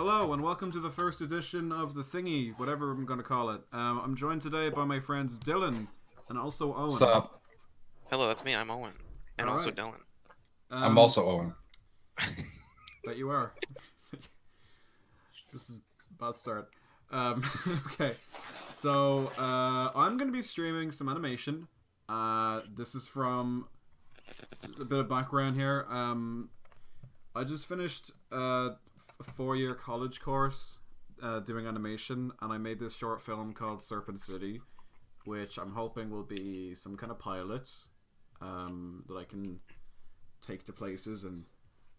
hello and welcome to the first edition of the thingy, whatever I'm going to call it. I'm joined today by my friends Dylan and also Owen. What's up? Hello, that's me. I'm Owen. And All also right. Dylan. I'm also Owen. That you are. This is a bad start. Okay, so I'm going to be streaming some animation. This is from a bit of background here. I just finished a 4-year college course doing animation, and I made this short film called Serpent City, which I'm hoping will be some kind of pilot that I can take to places and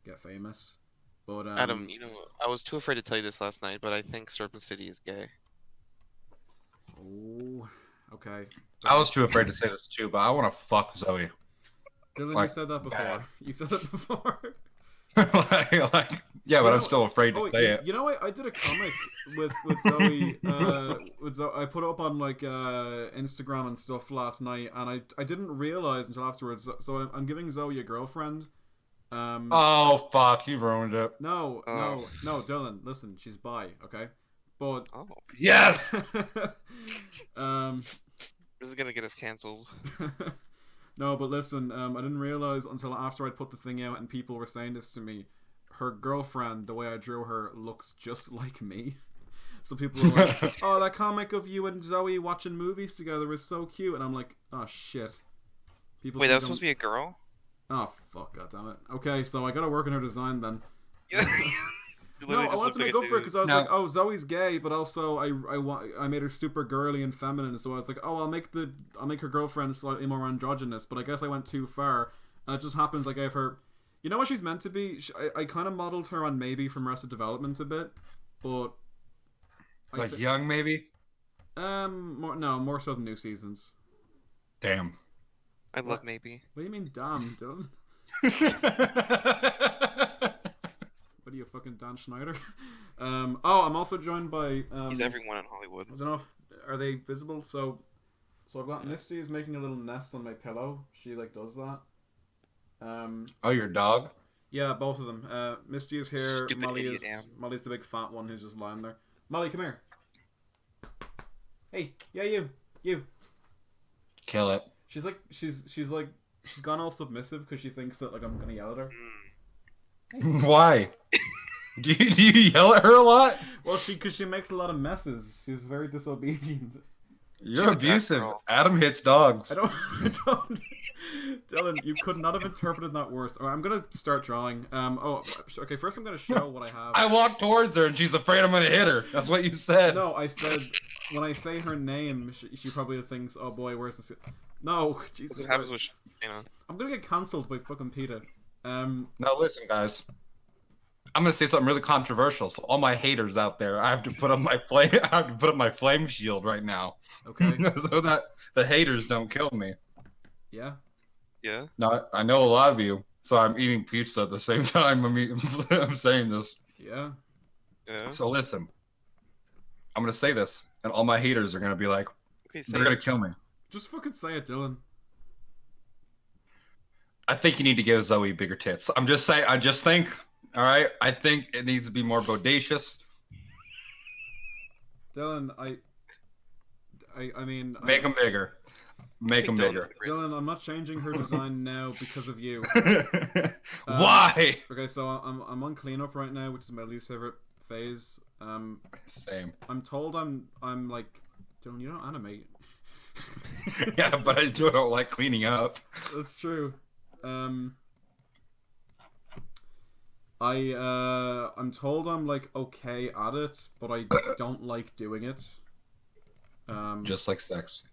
get famous. But Adam, I was too afraid to tell you this last night, but I think Serpent City is gay. Oh, okay. I was too afraid to say this too, but I want to fuck Zoe. Dylan, Like, you said that before. bad. You said it before. Yeah, but I'm still afraid to say it. You know, I did a comic with Zoe. I put it up on like Instagram and stuff last night, and I didn't realize until afterwards. So I'm giving Zoe a girlfriend. Oh fuck, you ruined it. No, Dylan, listen, she's bi, okay? But Oh, Yes. this is gonna get us canceled. No, but listen, I didn't realize until after I'd put the thing out and people were saying this to me. Her girlfriend, the way I drew her, looks just like me. So people were like, "Oh, that comic of you and Zoe watching movies together is so cute," and I'm like, "Oh shit." People Wait, think that was supposed to be a girl? Oh fuck, goddammit. Okay, so I gotta work on her design then. You No, literally I just wanted looked to like make a up for it dude. because I was No. like, oh, Zoe's gay, but also I made her super girly and feminine, so I was like, oh, I'll make her girlfriend slightly more androgynous, but I guess I went too far, and it just happens I gave her, you know what she's meant to be? I kind of modeled her on Maybe from Arrested Development a bit, but Like young, maybe. more so than New Seasons. Damn. I love maybe. What do you mean, damn, Dylan? What are you, fucking Dan Schneider? I'm also joined by He's everyone in Hollywood. I don't know if are they visible. So I've got Misty is making a little nest on my pillow. She like does that. Oh, your dog. Yeah, both of them. Misty is here. Stupid Molly idiot, is Am. Molly's the big fat one who's just lying there. Molly, come here. Hey, yeah, you. Kill it. She's gone all submissive because she thinks that like I'm gonna yell at her. Why? Do you yell at her a lot? Well, because she makes a lot of messes. She's very disobedient. You're She's a bad abusive. girl. Adam hits dogs. I don't. Dylan, you could not have interpreted that worse. Alright, I'm gonna start drawing. Okay. First, I'm gonna show what I have. I walk towards her and she's afraid I'm gonna hit her. That's what you said. No, I said when I say her name, she probably thinks, "Oh boy, where's this?" No, Jesus. That's what happens with Shayna. I'm gonna get cancelled by fucking PETA. Now listen, guys. I'm gonna say something really controversial. So all my haters out there, I have to put up my flame. I have to put up my flame shield right now, Okay. so that the haters don't kill me. Yeah. Yeah? No, I know a lot of you, so I'm eating pizza at the same time. I'm saying this. Yeah. Yeah? So listen, I'm gonna say this, and all my haters are gonna be like, Okay, say they're gonna it. kill me. Just fucking say it, Dylan. I think you need to give Zoe bigger tits. I'm just saying. I just think. All right. I think it needs to be more bodacious. Dylan, I mean, Make them bigger. Make them I think Dylan's bigger. the greatest. Dylan, I'm not changing her design now because of you. Why? Okay, so I'm on cleanup right now, which is my least favorite phase. Same. I'm told I'm like, Dylan, you don't animate. Yeah, but I don't like cleaning up. That's true. I'm told I'm like okay at it, but I don't like doing it. Just like sex.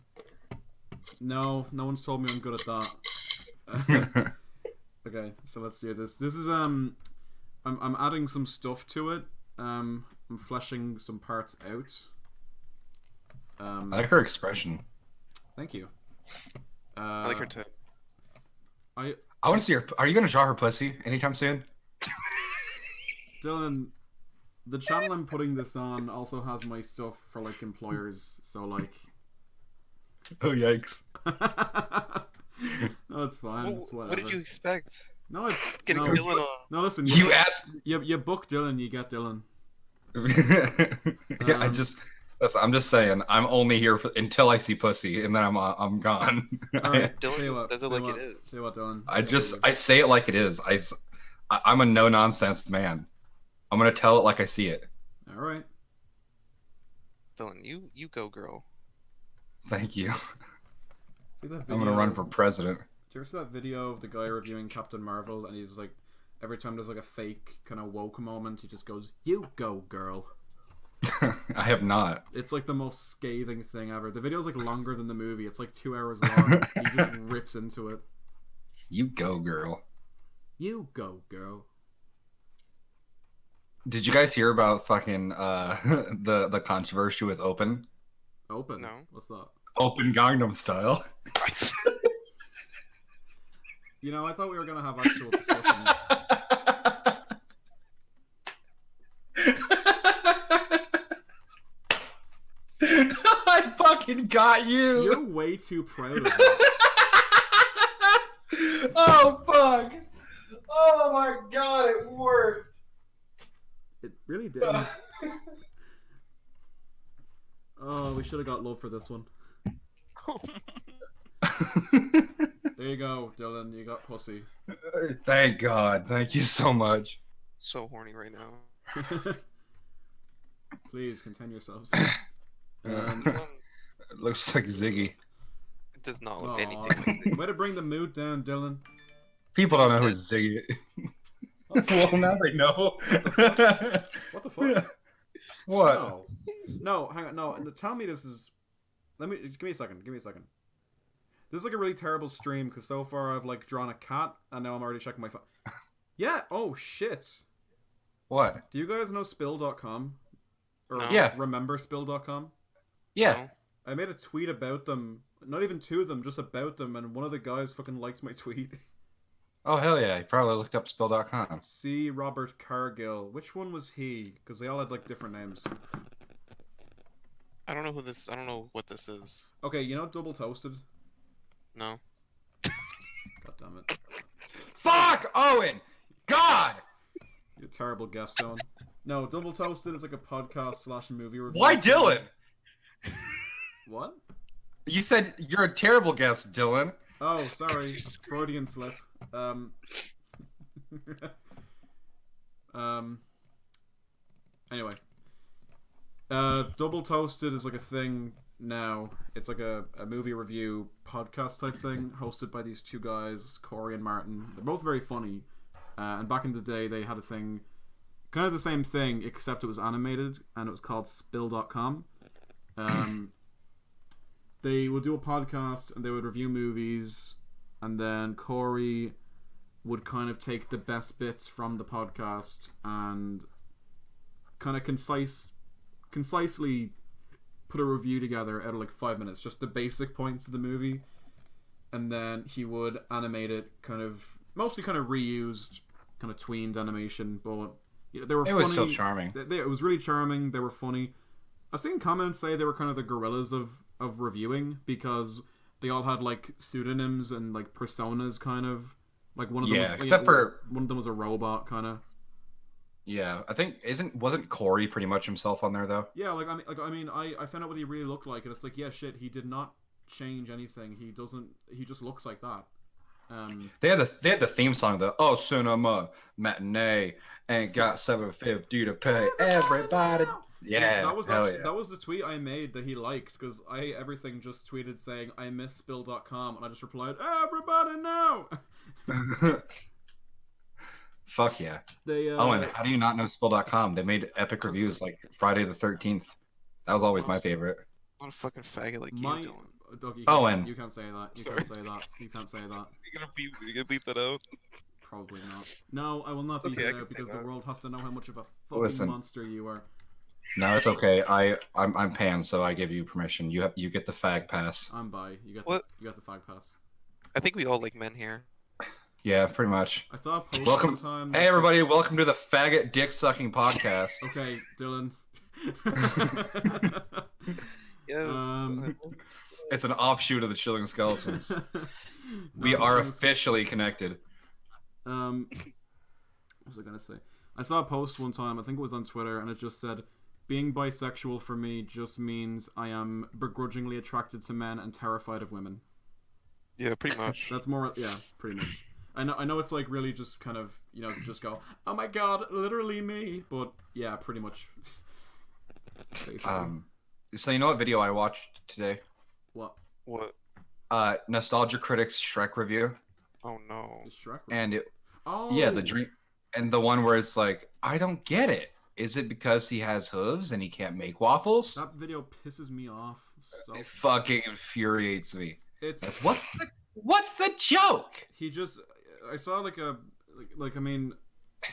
No one's told me I'm good at that. Okay, so let's do this. This is I'm adding some stuff to it. I'm fleshing some parts out. I like her expression. Thank you. I like her tits. I want to see her. Are you gonna draw her pussy anytime soon? Dylan, the channel I'm putting this on also has my stuff for like employers, so like. Oh yikes! No, it's fine. It's What whatever. did you expect? No, it's Getting no. Dylan on. No, listen. You asked. You book Dylan, you get Dylan. Yeah, I'm just saying. I'm only here until I see pussy, and then I'm gone. All right, Dylan tell you just what, says it tell you like it what, is. tell you what, Dylan. I say it like it is. I'm a no nonsense man. I'm gonna tell it like I see it. All right. Dylan, you go, girl. Thank you. See that video? I'm gonna run for president. Do you ever see that video of the guy reviewing Captain Marvel, and he's like, every time there's like a fake kind of woke moment, he just goes, "You go, girl." I have not. It's like the most scathing thing ever. The video's like longer than the movie. It's like 2 hours long. He just rips into it. You go, girl. You go, girl. Did you guys hear about fucking the controversy with Open? Open? No. What's that? Open Gangnam Style. You know, I thought we were gonna have actual discussions. I fucking got you. You're way too proud of it. Oh fuck! Oh my god, it worked. It really didn't. Oh, we should have got love for this one. There you go, Dylan. You got pussy. Thank God. Thank you so much. So horny right now. Please contain yourselves. Dylan, It looks like Ziggy. it does not look Aw. anything like it. Way to bring the mood down, Dylan. People don't know who Ziggy is. Well, now they know. What the fuck? What? No. No, hang on. No, tell me this is... Give me a second. Give me a second. This is like a really terrible stream because so far I've like drawn a cat and now I'm already checking my phone. Yeah. Oh shit. What? Do you guys know spill.com? Or No. Yeah. remember spill.com? Yeah. No? I made a tweet about them. Not even to them, just about them, and one of the guys fucking likes my tweet. Oh, hell yeah. You probably looked up spill.com. C. Robert Cargill. Which one was he? Because they all had like different names. I don't know who this. I don't know what this is. Okay, you know Double Toasted? No. God damn it. Fuck, Owen! God! You're a terrible guest, Owen. No, Double Toasted is like a podcast / movie review. Why Dylan? What? You said you're a terrible guest, Dylan. Oh, sorry. Freudian slip. Anyway. Double Toasted is like a thing now. It's like a movie review podcast type thing hosted by these two guys, Corey and Martin. They're both very funny. And back in the day, they had a thing, kind of the same thing, except it was animated, and it was called Spill.com. They would do a podcast, and they would review movies, and then Corey would kind of take the best bits from the podcast and kind of concisely put a review together out of like 5 minutes, just the basic points of the movie, and then he would animate it, kind of mostly kind of reused, kind of tweened animation, but you know, they were funny. It was still charming. It was really charming. They were funny. I've seen comments say they were kind of the gorillas of reviewing because they all had like pseudonyms and like personas, kind of like one of them. Yeah, was, except for one of them was a robot, kind of. Yeah, I think wasn't Corey pretty much himself on there though? Yeah, I found out what he really looked like, and it's like, yeah, shit, he did not change anything. He just looks like that. They had the theme song, the "Oh Cinema Matinee ain't got $7.50 to pay everybody." Yeah, that was hell actually, yeah. that was the tweet I made that he liked, because everything just tweeted saying I miss spill.com, and I just replied, everybody now. Fuck yeah. They Owen, how do you not know Spill.com? They made epic reviews like Friday the 13th. That was always my favorite. I'm not a fucking faggot like you, my Dylan. Doug, Owen. you can't say that. You Sorry. can't say that. You can't say that. You gonna beep that out? Probably not. No, I will not be Okay, I there can say because the that. world has to know how much of a fucking Listen. monster you are. No, it's okay. I'm Pan, so I give you permission. You get the fag pass. I'm bi. You What? got the fag pass. I think we all like men here. Yeah, pretty much. I saw a post Welcome, one time. hey everybody, welcome to the faggot dick sucking podcast. Okay, Dylan. Yes. It's an offshoot of the Chilling Skeletons. We No, are Chilling officially connected. What was I gonna say? I saw a post one time, I think it was on Twitter, and it just said, being bisexual for me just means I am begrudgingly attracted to men and terrified of women. Yeah, pretty much. That's more, yeah, pretty much. I know it's like really just kind of, you know, to just go, oh my god, literally me, but yeah, pretty much. Basically. So you know what video I watched today? What? What? Nostalgia Critic's Shrek review. Oh no. The Shrek? And it, oh yeah, the dream, and the one where it's like, I don't get it. Is it because he has hooves and he can't make waffles? That video pisses me off so. It fucking infuriates me. It's Like, what's the joke? he just. I saw like a like I mean,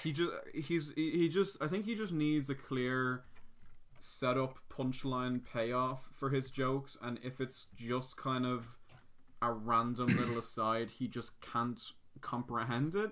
he just I think he just needs a clear setup, punchline, payoff for his jokes, and if it's just kind of a random little aside, he just can't comprehend it.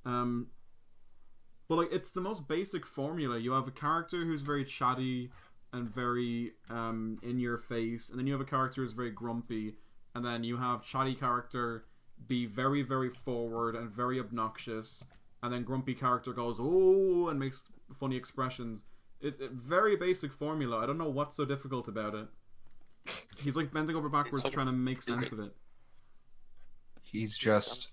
But like, it's the most basic formula. You have a character who's very chatty and very in your face, and then you have a character who's very grumpy, and then you have chatty character be very, very forward and very obnoxious, and then grumpy character goes oh and makes funny expressions. It's a very basic formula. I don't know what's so difficult about it. He's like bending over backwards trying to make sense of it. He's just,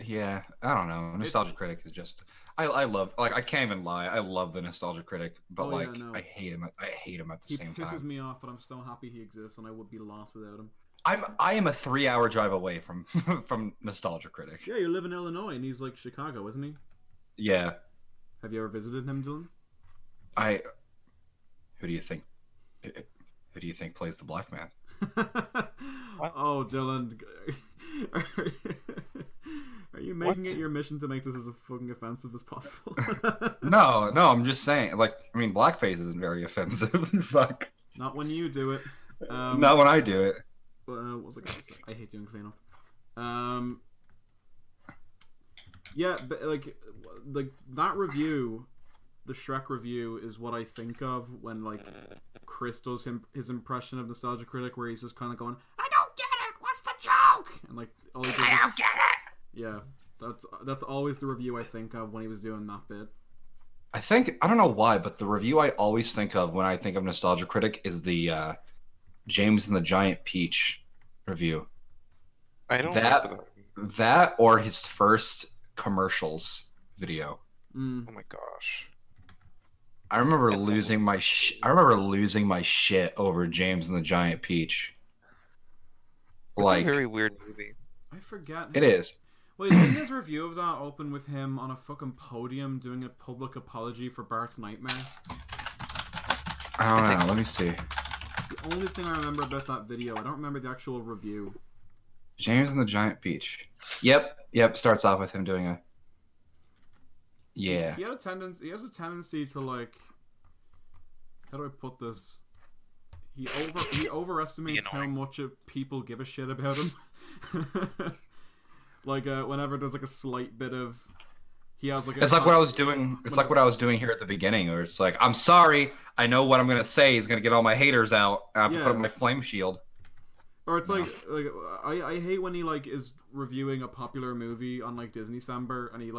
yeah, I don't know. Nostalgia Critic is just, I love, like, I can't even lie. I love the Nostalgia Critic, but Oh, yeah, like, no. I hate him. I hate him at the He same pisses time. me off, but I'm so happy he exists, and I would be lost without him. I am a 3-hour drive away from from Nostalgia Critic. Yeah, you live in Illinois, and he's like Chicago, isn't he? Yeah, Have you ever visited him, Dylan? Who do you think? Who do you think plays the black man? Oh, Dylan. Are you making it your mission to make this as fucking offensive as possible? No, I'm just saying. Like, I mean, blackface isn't very offensive. Fuck. Not when you do it. Not when I do it. What was I gonna say? I hate doing cleanup. Yeah, but like that review, the Shrek review, is what I think of when like Chris does his impression of Nostalgia Critic, where he's just kind of going, "I don't get it. What's the joke?" And like all he does I don't get it. yeah, that's always the review I think of when he was doing that bit. I don't know why, but the review I always think of when I think of Nostalgia Critic is the James and the Giant Peach review. I don't That- remember that. That or his first commercials video. Mm. Oh my gosh. I remember losing my shit over James and the Giant Peach. It's Like, a very weird movie. I forget. it is. Wait, didn't his review of that open with him on a fucking podium doing a public apology for Bart's Nightmare? I don't know. Let me see. The only thing I remember about that video, I don't remember the actual review. James and the Giant Peach. Yep. Starts off with him doing a. Yeah. He has a tendency to like. How do I put this? He overestimates how much people give a shit about him. Like whenever there's like a slight bit of, he has like. It's like what I was doing. It's like what I was doing here at the beginning, where it's like, I'm sorry. I know what I'm gonna say is gonna get all my haters out. I have to put up my flame shield. Or it's like I hate when he like is reviewing a popular movie on like Disney December, and he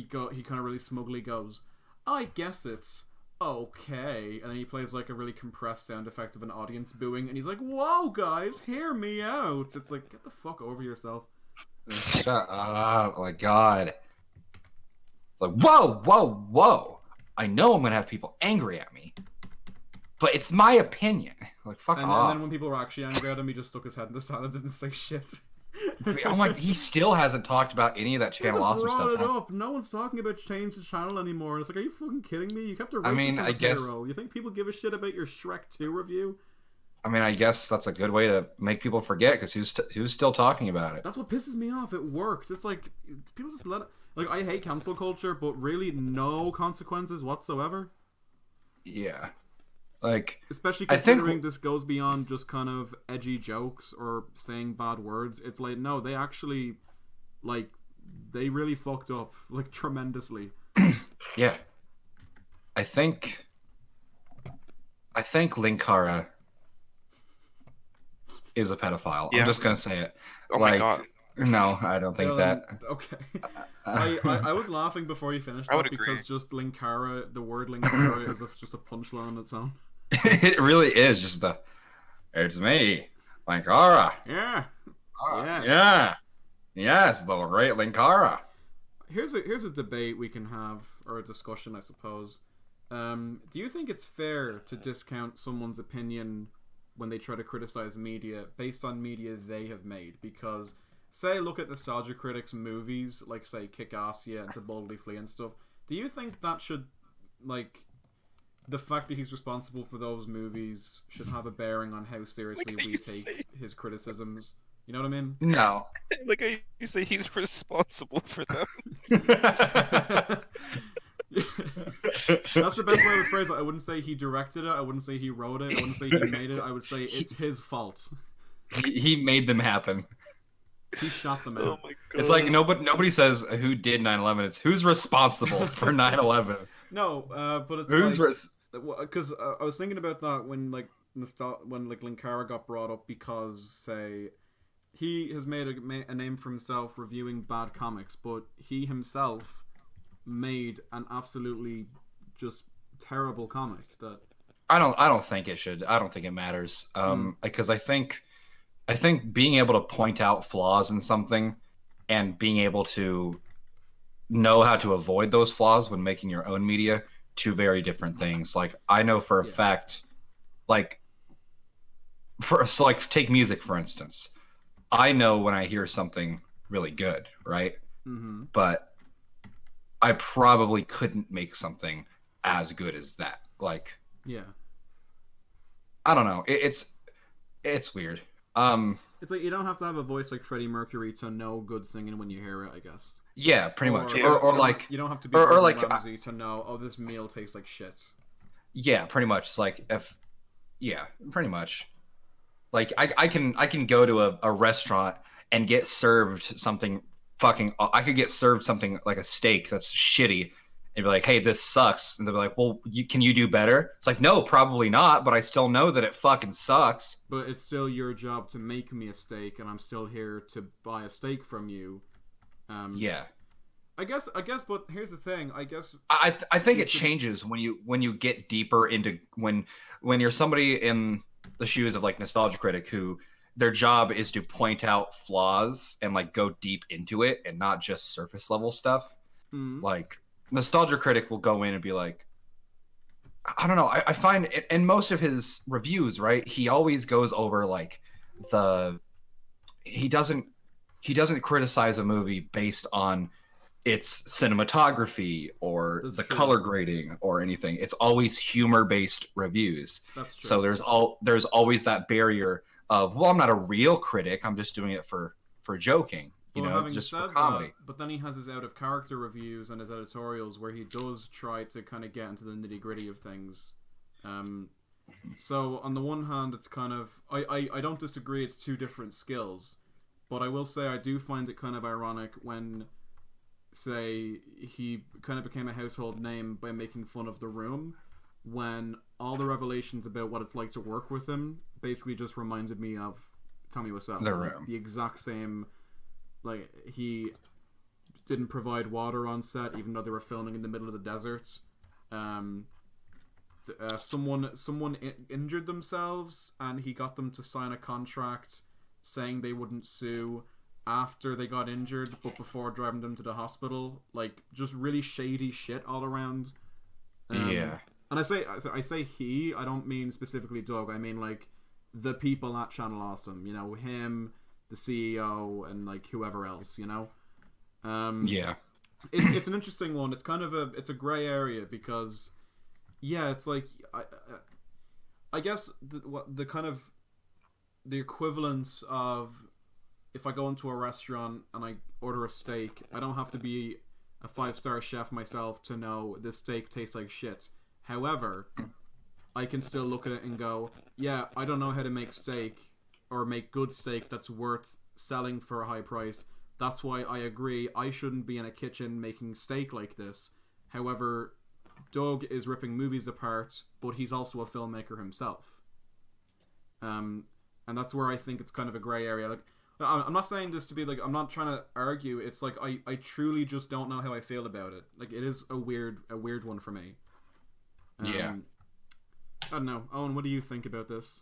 kind of really smugly goes, I guess it's okay, and then he plays like a really compressed sound effect of an audience booing, and he's like, whoa guys, hear me out. It's like, get the fuck over yourself. Shut up! Oh my god! It's like, whoa! I know I'm gonna have people angry at me, but it's my opinion. Like, fuck And off. then when people were actually angry at him, he just stuck his head in the sand and didn't say shit. Oh my! He still hasn't talked about any of that He Channel hasn't Awesome brought stuff. it up. No one's talking about change the channel anymore. It's like, are you fucking kidding me? You kept a I mean, rapist on I the guess- payroll. You think people give a shit about your Shrek 2 review? I mean, I guess that's a good way to make people forget because he was still talking about it. That's what pisses me off. It works. It's like people just let it. Like, I hate cancel culture, but really no consequences whatsoever. Yeah, like Especially I think- considering this goes beyond just kind of edgy jokes or saying bad words. It's like, no, they actually, like, they really fucked up, like, tremendously. yeah. I think Linkara is a pedophile. Yeah. I'm just gonna say it. Oh Like, my god. No, I don't think that. Okay. I was laughing before you finished I would that agree. because just Linkara, the word Linkara is just a punchline on its own. It really is just the. It's me, Linkara. Yeah. Yeah. Yeah. Yes, the great Linkara. Here's a debate we can have, or a discussion, I suppose. Do you think it's fair to discount someone's opinion when they try to criticize media based on media they have made? Because, say, look at Nostalgia Critic's movies, like, say, Kick-Assia and To Boldly Flee and stuff. Do you think that should, like, the fact that he's responsible for those movies should have a bearing on how seriously we take his criticisms? You know what I mean? No. Like you say, he's responsible for them. That's the best way I would phrase it. I wouldn't say he directed it. I wouldn't say he wrote it. I wouldn't say he made it. I would say it's his fault. He made them happen. He shot them out. Oh my god! It's like nobody says who did 9/11. It's who's responsible for 9/11. No, but it's Who's because I was thinking about that when Linkara got brought up because say he has made a name for himself reviewing bad comics, but he himself made an absolutely just terrible comic that I don't think it should. I don't think it matters. Because I think being able to point out flaws in something and being able to know how to avoid those flaws when making your own media, two very different things. Like I know for a fact, like take music for instance. I know when I hear something really good, right? Mm-hmm. But I probably couldn't make something as good as that. Like, yeah, I don't know. It's weird. it's like you don't have to have a voice like Freddie Mercury to know good singing when you hear it, I guess. Yeah, pretty much. Or Or like you don't have to be or Gordon like Ramsay to know. Oh, this meal tastes like shit. yeah, pretty much. It's like pretty much. Like I can go to a restaurant and get served something fucking. I could get served something like a steak that's shitty, and be like, "Hey, this sucks," and they'll be like, "Well, can you do better?" It's like, no, probably not, but I still know that it fucking sucks. But it's still your job to make me a steak, and I'm still here to buy a steak from you. Yeah. I guess. But here's the thing. I guess I think it changes when you get deeper into when you're somebody in the shoes of like Nostalgia Critic who their job is to point out flaws and like go deep into it and not just surface level stuff. Mm-hmm. Like Nostalgia Critic will go in and be like, I don't know. I find in most of his reviews, right, he always goes over like he doesn't criticize a movie based on its cinematography or That's the true. color grading or anything. It's always humor-based reviews. That's true. So there's always that barrier of, well, I'm not a real critic. I'm just doing it for joking, having just said for comedy. that, but then he has his out of character reviews and his editorials where he does try to kind of get into the nitty gritty of things. So on the one hand, it's kind of I don't disagree. It's two different skills, but I will say I do find it kind of ironic when, say, he kind of became a household name by making fun of The Room, when all the revelations about what it's like to work with him basically just reminded me of Tommy Wiseau. The Room. The exact same. Like, he didn't provide water on set, even though they were filming in the middle of the desert. Someone injured themselves, and he got them to sign a contract saying they wouldn't sue after they got injured, but before driving them to the hospital. Like, just really shady shit all around. Yeah. And I say he. I don't mean specifically Doug. I mean like the people at Channel Awesome. You know, him, the CEO, and like whoever else. You know. Yeah. It's an interesting one. It's kind of a gray area because, yeah, it's like I guess the kind of the equivalence of if I go into a restaurant and I order a steak, I don't have to be a 5-star chef myself to know this steak tastes like shit. However, I can still look at it and go, yeah, I don't know how to make steak or make good steak that's worth selling for a high price. That's why I agree I shouldn't be in a kitchen making steak like this. However, Doug is ripping movies apart, but he's also a filmmaker himself. And that's where I think it's kind of a grey area. Like, I'm not saying this to be like, I'm not trying to argue. It's like I truly just don't know how I feel about it. Like, it is a weird one for me. Yeah. I don't know. Owen, what do you think about this?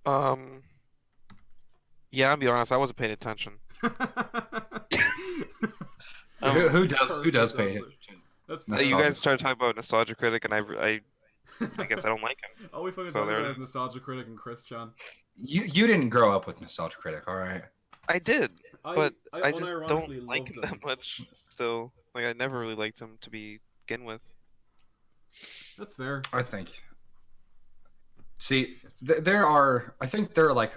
Yeah, I'll be honest, I wasn't paying attention. Who does pay attention? That's You fair. guys started talking about Nostalgia Critic, and I guess I don't like him. All we fucking So talk there about it is Nostalgia Critic and Chris Chan. You didn't grow up with Nostalgia Critic, all right? I did, but I just unironically don't like loved him that much. Still, like I never really liked him to begin with. That's fair. I think. See, I think there are like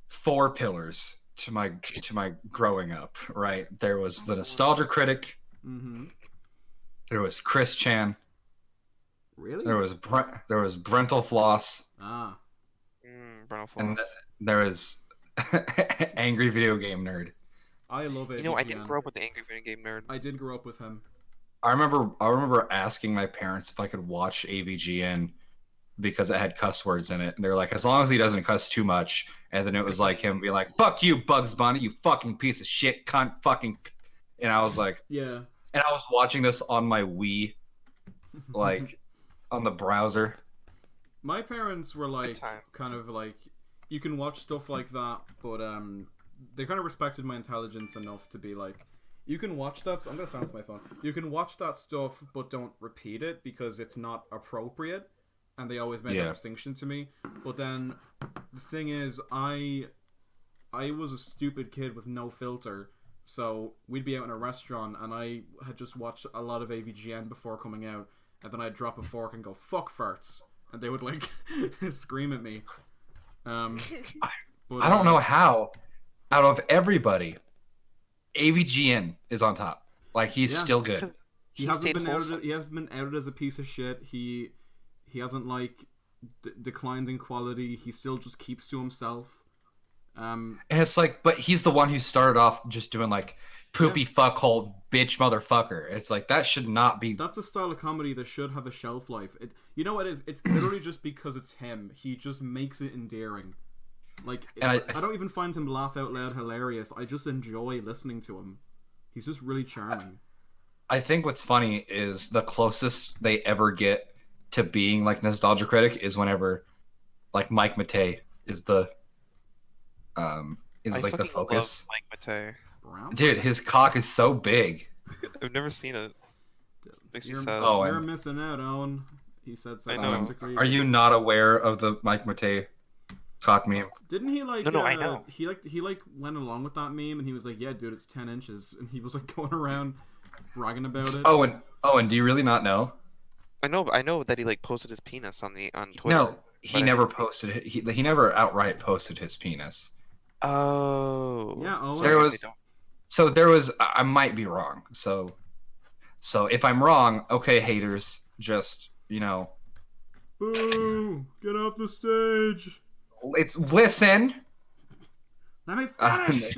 4 pillars to my growing up. Right, there was the Nostalgia Critic. Mm-hmm. There was Chris Chan. Really? There was Brental Floss. Ah. Bruno And Floss. there is Angry Video Game Nerd. I love it. You know, I didn't grow up with the Angry Video Game Nerd. I did grow up with him. I remember asking my parents if I could watch AVGN because it had cuss words in it. And they're like, as long as he doesn't cuss too much. And then it was like him being like, fuck you, Bugs Bunny, you fucking piece of shit, cunt, fucking. And I was like, Yeah. And I was watching this on my Wii, like, on the browser. My parents were like, times. kind of like, you can watch stuff like that, but they kind of respected my intelligence enough to be like, you can watch that. I'm gonna silence my phone. You can watch that stuff, but don't repeat it because it's not appropriate. And they always made that distinction to me. But then the thing is, I was a stupid kid with no filter. So we'd be out in a restaurant, and I had just watched a lot of AVGN before coming out, and then I'd drop a fork and go, "Fuck farts," and they would like scream at me. But, I don't know how, out of everybody, AVGN is on top. Like, he's still good. He hasn't been outed as a piece of shit. He hasn't like declined in quality. He still just keeps to himself. And it's like, but he's the one who started off just doing like poopy fuckhole bitch motherfucker. It's like, that should not be. That's a style of comedy that should have a shelf life. You know what it is? It's literally just because it's him. He just makes it endearing. Like, I don't even find him laugh out loud hilarious. I just enjoy listening to him. He's just really charming. I think what's funny is the closest they ever get to being like Nostalgia Critic is whenever like Mike Matei is the like the focus. Love Mike Matei. Dude, his cock is so big. I've never seen it. Makes me sad. You're missing out, Owen. He said sarcastically. Are you not aware of the Mike Matei cock meme? Didn't he like? No, I know. He went along with that meme, and he was like, "Yeah, dude, it's 10 inches," and he was like going around bragging about it. Owen, do you really not know? I know that he like posted his penis on Twitter. No, he never posted it. He never outright posted his penis. Oh. Yeah, there was I might be wrong. So if I'm wrong, okay, haters, just, boo, get off the stage. Listen. Let me finish.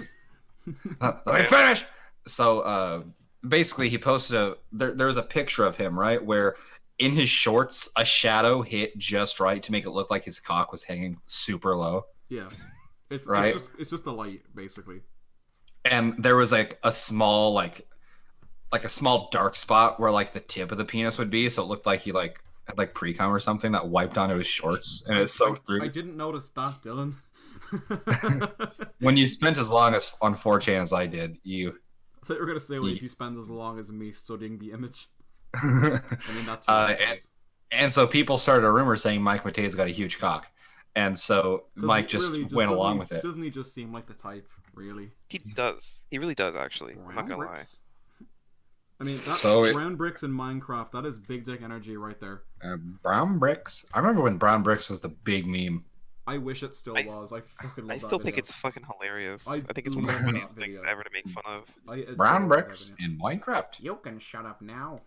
Let me finish. So basically he posted there was a picture of him, right, where in his shorts a shadow hit just right to make it look like his cock was hanging super low. Yeah. It's just the light, basically. And there was like a small like a small dark spot where like the tip of the penis would be, so it looked like he like had like pre-cum or something that wiped onto his shorts, and it soaked through. I didn't notice that, Dylan. When you spent as long as on 4chan as I did, I thought you were gonna say, if you spend as long as me studying the image. That's and so people started a rumor saying Mike Matei's got a huge cock, and so Mike just went along with it. Doesn't he just seem like the type, really? He does. He really does, actually. I'm not gonna lie. I mean, brown bricks in Minecraft, that is big dick energy right there. Brown bricks? I remember when brown bricks was the big meme. I wish it still was. I fucking love that. I still think it's fucking hilarious. I think it's one of the funniest things ever to make fun of. Brown bricks in Minecraft. You can shut up now.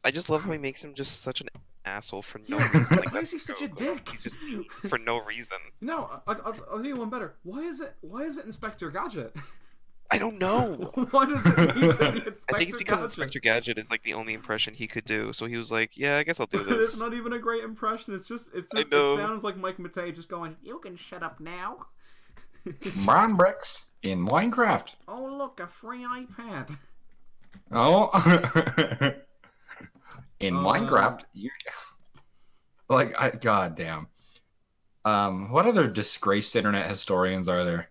I just love how he makes him just such an asshole for no reason. Like, why is he such a dick? Just for no reason. No, I'll tell you one better. Why is it Inspector Gadget? I don't know. What is it? I think it's because Inspector Gadget is like the only impression he could do. So he was like, "Yeah, I guess I'll do this." It's not even a great impression. It sounds like Mike Matei just going, "You can shut up now." Brown bricks in Minecraft. Oh look, a free iPad. Oh, in Oh, Minecraft, you like goddamn. What other disgraced internet historians are there?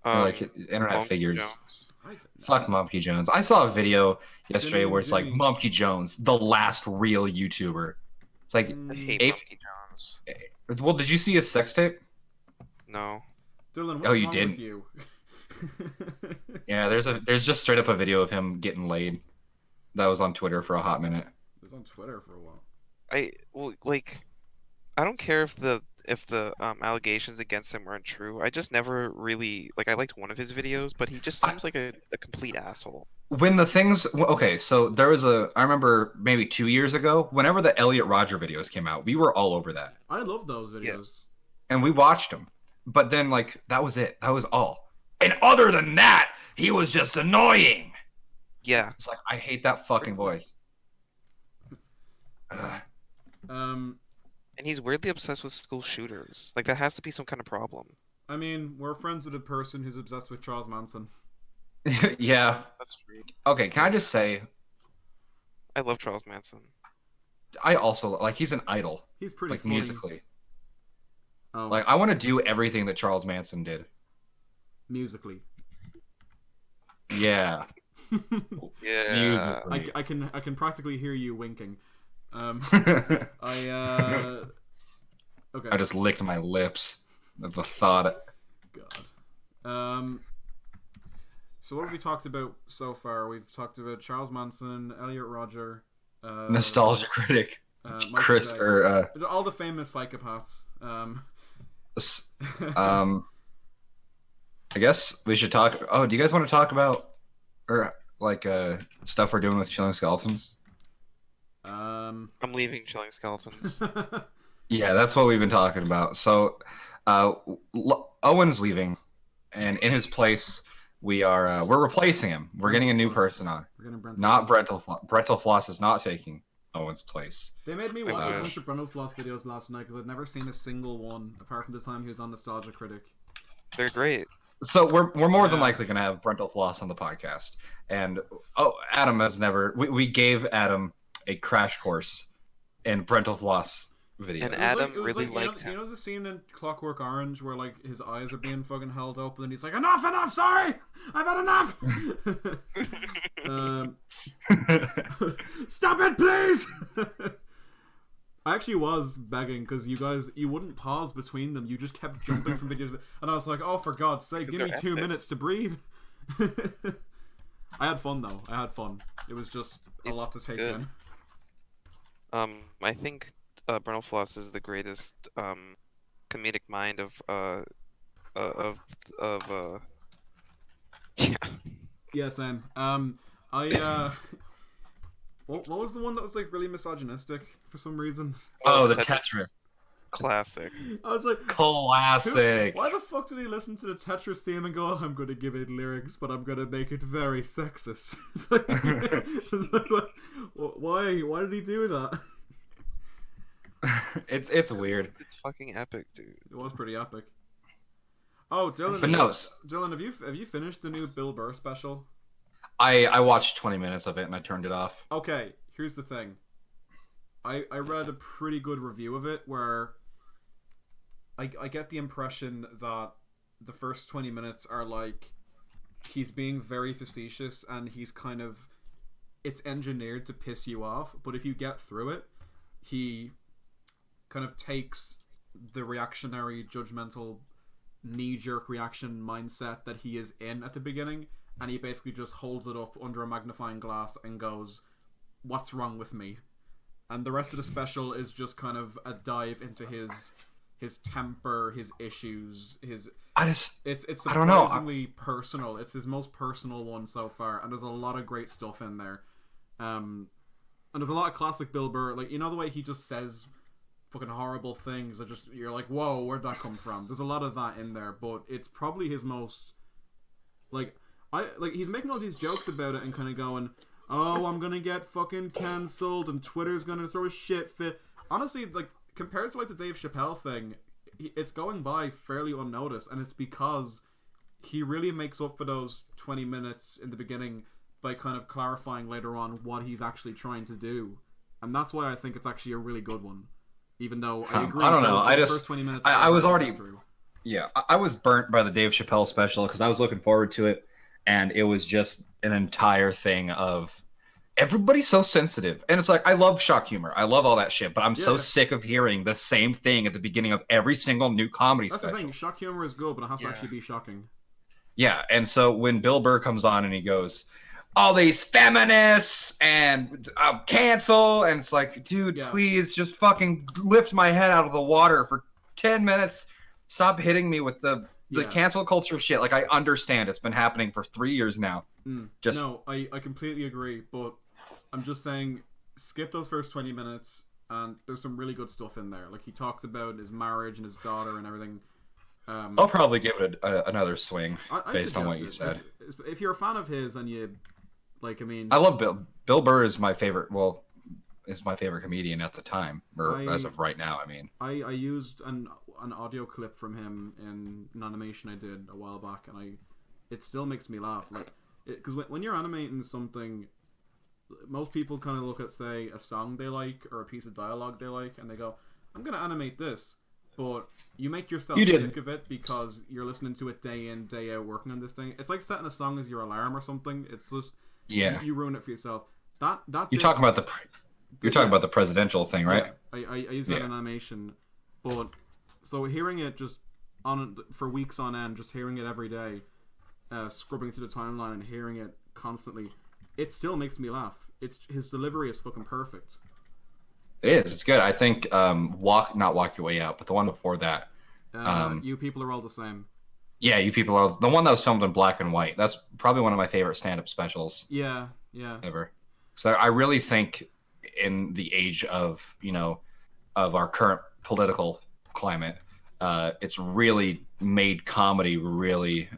Or like internet Monkey figures. Jones. Fuck Mumpy Jones. I saw a video yesterday Cindy where it's like Jimmy. Mumpy Jones, the last real YouTuber. It's like, I hate Ape- Monkey Jones. well, did you see his sex tape? No. Dylan, what's Oh, you wrong didn't. with you? Yeah, there's just straight up a video of him getting laid. That was on Twitter for a hot minute. It was on Twitter for a while. I don't care if the allegations against him weren't true. I just never really I liked one of his videos, but he just seems like a complete asshole. When the things okay, so there was I remember maybe 2 years ago, whenever the Elliot Rodger videos came out, we were all over that. I love those videos. And we watched them. But then that was it. That was all. And other than that, he was just annoying. Yeah. It's like I hate that fucking voice. And he's weirdly obsessed with school shooters. Like, that has to be some kind of problem. I mean, we're friends with a person who's obsessed with Charles Manson. Yeah. That's true. Okay, can I just say I love Charles Manson. I also he's an idol. He's pretty funny. Musically. Oh, I want to do everything that Charles Manson did. musically. Yeah. Yeah. Musically. I can practically hear you winking. I Okay. just licked my lips at the thought. God. So what have we talked about so far? We've talked about Charles Manson, Elliot Rodger, Nostalgia critic. Michael Chris J. or all the famous psychopaths. I guess we should talk. Oh, do you guys want to talk about stuff we're doing with Chilling Skeletons? I'm leaving Chilling Skeletons. Yeah, that's what we've been talking about. So, Owen's leaving, and in his place, we're replacing him. We're getting a new person on. We're gonna Not Brental Floss. Brental Floss is not taking Owen's place. They made me watch a bunch of Brental Floss videos last night because I'd never seen a single one apart from the time he was on Nostalgia Critic. They're great. So we're more than likely gonna have Brental Floss on the podcast, and Adam has never. We gave Adam a crash course in Brental Floss videos. And Adam really liked him. You know the scene in Clockwork Orange where his eyes are being fucking held open and he's like, enough, sorry, I've had enough. Stop it, please. I actually was begging because you wouldn't pause between them. You just kept jumping from videos, and I was like, oh, for God's sake, give me 2 minutes to breathe. I had fun though. It was just a lot to take in. I think Brental Floss is the greatest comedic mind of yeah. Yeah, same. What was the one that was really misogynistic for some reason? Oh, the Tetris. Classic. I was like, classic. Why the fuck did he listen to the Tetris theme and go, I'm going to give it lyrics, but I'm going to make it very sexist? Why? Why did he do that? It's weird. It's fucking epic, dude. It was pretty epic. Oh, Dylan. But no, Dylan, have you finished the new Bill Burr special? I watched 20 minutes of it and I turned it off. Okay, here's the thing. I read a pretty good review of it where I get the impression that the first 20 minutes are he's being very facetious and he's it's engineered to piss you off, but if you get through it, he kind of takes the reactionary, judgmental, knee-jerk reaction mindset that he is in at the beginning, and he basically just holds it up under a magnifying glass and goes, what's wrong with me? And the rest of the special is just kind of a dive into his temper, his issues, it's surprisingly personal. It's his most personal one so far, and there's a lot of great stuff in there. And there's a lot of classic Bill Burr, the way he just says fucking horrible things that you're like, whoa, where'd that come from? There's a lot of that in there, but it's probably his most he's making all these jokes about it and kind of going, oh, I'm gonna get fucking cancelled and Twitter's gonna throw a shit fit. Honestly, compared to the Dave Chappelle thing, it's going by fairly unnoticed, and it's because he really makes up for those 20 minutes in the beginning by kind of clarifying later on what he's actually trying to do, and that's why I think it's actually a really good one. Even though I agree, I don't know. the first 20 minutes I was already through. Yeah, I was burnt by the Dave Chappelle special because I was looking forward to it, and it was just an entire thing of everybody's so sensitive. And it's like, I love shock humor. I love all that shit, but I'm so sick of hearing the same thing at the beginning of every single new comedy That's special. the thing. Shock humor is good, but it has to actually be shocking. Yeah, and so when Bill Burr comes on and he goes, all these feminists and cancel, and it's like, dude, please just fucking lift my head out of the water for 10 minutes. Stop hitting me with the cancel culture shit. Like, I understand it's been happening for 3 years now. No, I completely agree, but I'm just saying, skip those first 20 minutes, and there's some really good stuff in there. Like, he talks about his marriage and his daughter and everything. I'll probably give it another swing based on what you said. If you're a fan of his and you, like, I mean... I love Bill. Bill Burr is my favorite, is my favorite comedian at the time, or as of right now, I mean. I used an audio clip from him in an animation I did a while back, and it still makes me laugh. Like, because when you're animating something, most people kind of look at, say, a song they like or a piece of dialogue they like, and they go, I'm going to animate this. But you make yourself sick of it because you're listening to it day in, day out, working on this thing. It's like setting a song as your alarm or something. It's just you ruin it for yourself. You're talking about the presidential thing, right? Yeah, I use that in animation, but so hearing it just for weeks on end, just hearing it every day, scrubbing through the timeline and hearing it constantly, it still makes me laugh. His delivery is fucking perfect. It is. It's good. I think Walk Your Way Out, but the one before that. You people are all the same. Yeah, You People Are the one that was filmed in black and white. That's probably one of my favorite stand-up specials. Yeah. Ever. So I really think in the age of of our current political climate, it's really made comedy really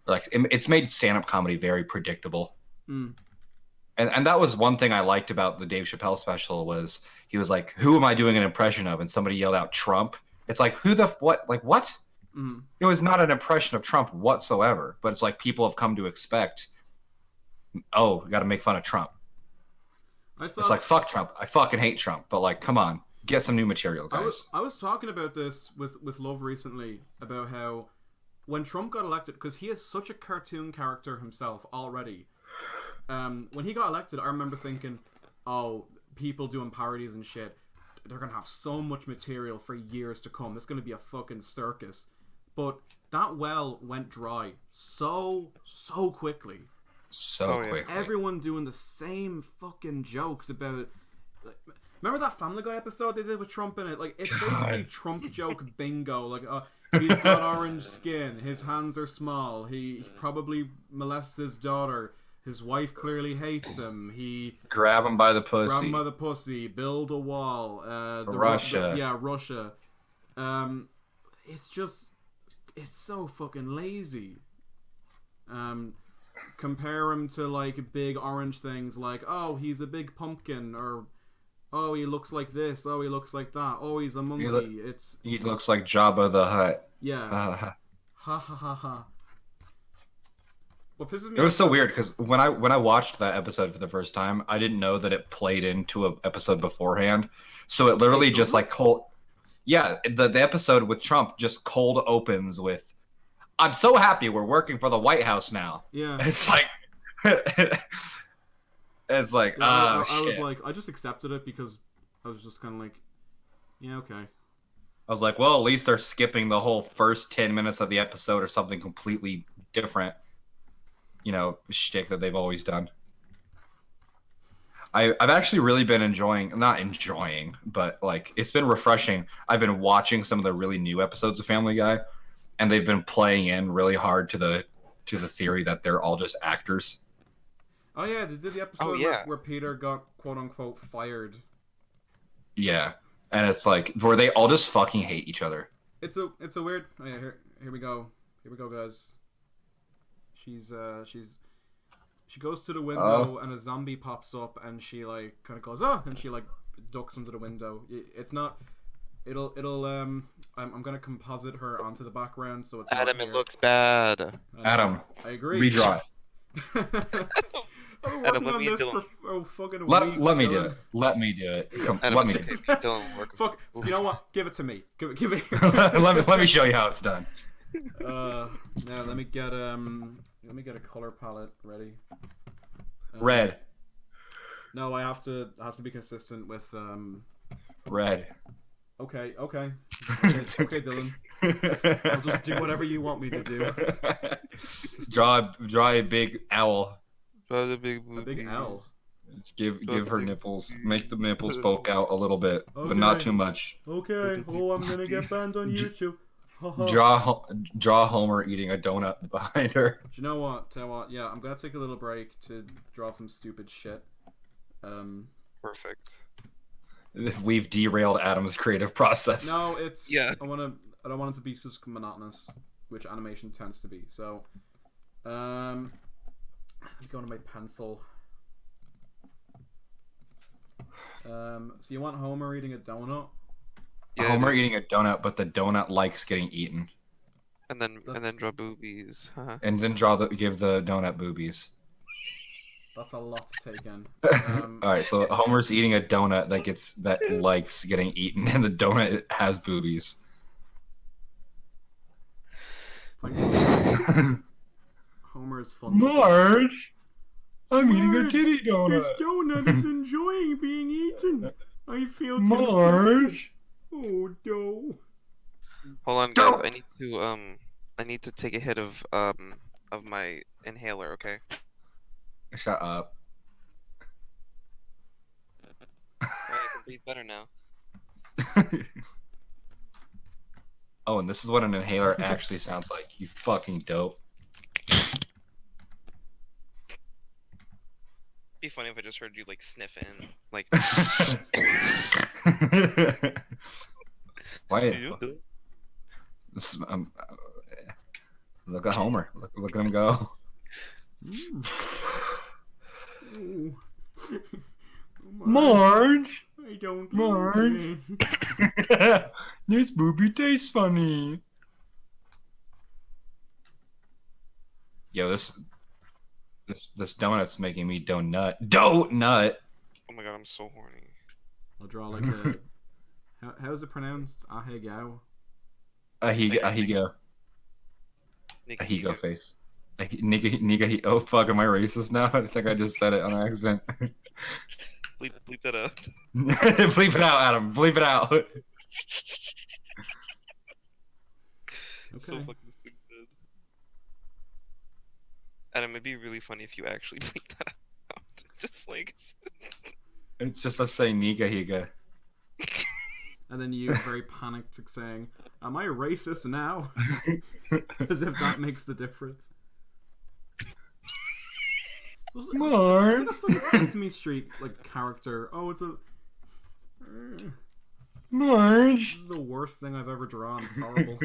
it's made stand-up comedy very predictable. And that was one thing I liked about the Dave Chappelle special was he was like, who am I doing an impression of? And somebody yelled out Trump. It's like, what? Like, what? It was not an impression of Trump whatsoever. But it's like people have come to expect, we got to make fun of Trump. It's like, fuck Trump. I fucking hate Trump. But like, come on, get some new material, guys. I was talking about this with Love recently, about how when Trump got elected, because he is such a cartoon character himself already, when he got elected, I remember thinking, people doing parodies and shit, they're going to have so much material for years to come. It's going to be a fucking circus. But that well went dry so quickly. Quickly. Everyone doing the same fucking jokes about... remember that Family Guy episode they did with Trump in it? Like, it's basically Trump joke bingo. Like, he's got orange skin. His hands are small. He probably molests his daughter. His wife clearly hates him. He grab him by the pussy. Build a wall. Russia. Russia. It's so fucking lazy. Compare him to like big orange things like, he's a big pumpkin, or he looks like this, he looks like that, he's a monkey. He looks like Jabba the Hutt. Yeah. Ha ha ha ha. What pisses me It was so weird because when I watched that episode for the first time, I didn't know that it played into an episode beforehand. So it literally just like cold. Yeah, the episode with Trump just cold opens with, "I'm so happy we're working for the White House now." Yeah, it's like, I shit. was like, I just accepted it because I was just kind of like, yeah, okay. I was like, well, at least they're skipping the whole first 10 minutes of the episode or something completely different. Shtick that they've always done. I've actually really been not enjoying, but like it's been refreshing. I've been watching some of the really new episodes of Family Guy, and they've been playing in really hard to the theory that they're all just actors. Oh yeah, they did the episode where Peter got quote unquote fired. Yeah, and it's like where they all just fucking hate each other. It's a weird. Oh, yeah, here we go, guys. She goes to the window and a zombie pops up and she like kind of goes and she like ducks under the window. I'm gonna composite her onto the background so it's Adam, not it here. looks bad. Adam, I agree. redraw it. I'm Adam, working let on me this do for fucking a week. Let me do Dylan. it. Let me do it. Come, Adam, let me. it's okay. Dylan will work. Fuck. You know what? Give it to me. Give it. let me show you how it's done. Now let me get a color palette ready. Red. No, I have to be consistent with Red. Okay, Dylan. I'll just do whatever you want me to do. Just draw a big owl. A big owl. Give her nipples. Make the nipples poke out a little bit, but not too much. Okay. Oh, I'm gonna get banned on YouTube. Draw Homer eating a donut behind her. Do you know what? Tell you what? Yeah, I'm gonna take a little break to draw some stupid shit. Perfect. We've derailed Adam's creative process. No, it's Yeah. I don't want it to be just monotonous, which animation tends to be. So, I'm going to my pencil. So you want Homer eating a donut? Yeah, Homer eating a donut, but the donut likes getting eaten. and then draw boobies. And then give the donut boobies. That's a lot to take in. All right, so Homer's eating a donut that likes getting eaten, and the donut has boobies. Homer's fun. Marge, I'm eating a titty donut. This donut is enjoying being eaten. I feel Marge. Oh no. Hold on, guys. I need to take a hit of my inhaler. Okay. Shut up. Alright, I can breathe better now. Oh, and this is what an inhaler actually sounds like. You fucking dope. Be funny if I just heard you like sniff in, like. Why? Look at Homer. Look at him go. Marge. I don't. Marge. This booby tastes funny. Yo, this donut's making me donut. Donut. Oh my god, I'm so horny. I'll draw like a. How is it pronounced? Ahegao. Ahigo face. Nigga. Oh fuck, am I racist now? I think I just said it on accident. Bleep that out. Bleep it out, Adam. Bleep it out. Okay. So fucking stupid. Adam, it'd be really funny if you actually bleep that out. Just like. It's just us saying Niga. And then you very panicked saying, "Am I racist now?" As if that makes the difference. Marge. It's like a fucking Sesame Street like character. Oh, it's a. Marge. This is the worst thing I've ever drawn. It's horrible.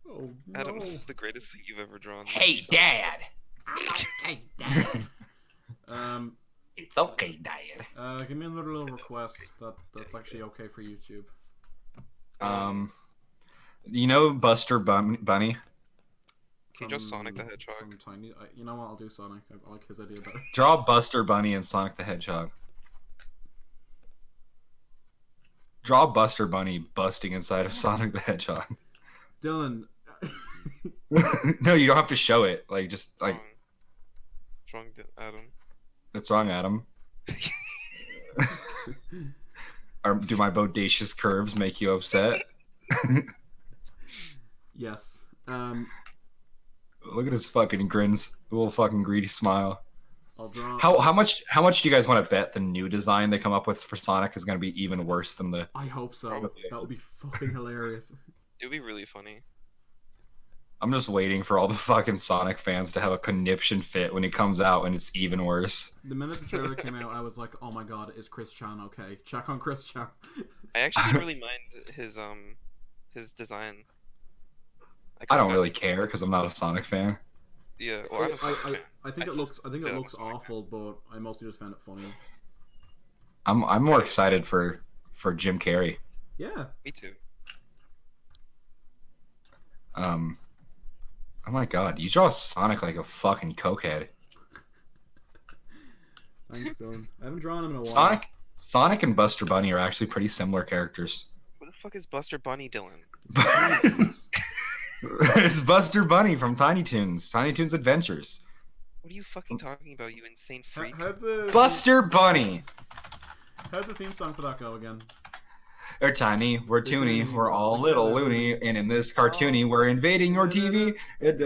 Oh no. Adam, this is the greatest thing you've ever drawn. Hey, Dad. Hey, Dad. It's okay, Dad. Give me another little request that's actually okay for YouTube. You know Buster Bunny? Can you draw Sonic the Hedgehog? From Tiny. You know what? I'll do Sonic. I like his idea better. Draw Buster Bunny and Sonic the Hedgehog. Draw Buster Bunny busting inside of Sonic the Hedgehog. Dylan. No, you don't have to show it. Like, just like. Wrong, Adam. That's wrong, Adam. Do my bodacious curves make you upset? Yes. Look at his fucking grins, a little fucking greedy smile. I'll draw. How much do you guys want to bet the new design they come up with for Sonic is going to be even worse than the? I hope so. Probably. That would be fucking hilarious. It would be really funny. I'm just waiting for all the fucking Sonic fans to have a conniption fit when it comes out, and it's even worse. The minute the trailer came out, I was like, "Oh my god, is Chris Chan okay? Check on Chris Chan." I actually didn't really mind his design. I don't really care because I'm not a Sonic fan. Yeah, well, I'm a Sonic fan. I think I it still looks. I think say it I'm a looks Sonic awful, but I mostly just found it funny. I'm more excited for Jim Carrey. Yeah. Me too. Oh my god, you draw Sonic like a fucking cokehead. Thanks, Dylan. I haven't drawn him in a while. Sonic and Buster Bunny are actually pretty similar characters. Who the fuck is Buster Bunny, Dylan? It's Buster Bunny from Tiny Toons. Tiny Toons Adventures. What are you fucking talking about, you insane freak? Buster Bunny! How'd the theme song for that go again? We're tiny, we're toony, we're all little loony, and in this cartoony, we're invading your TV. Weren't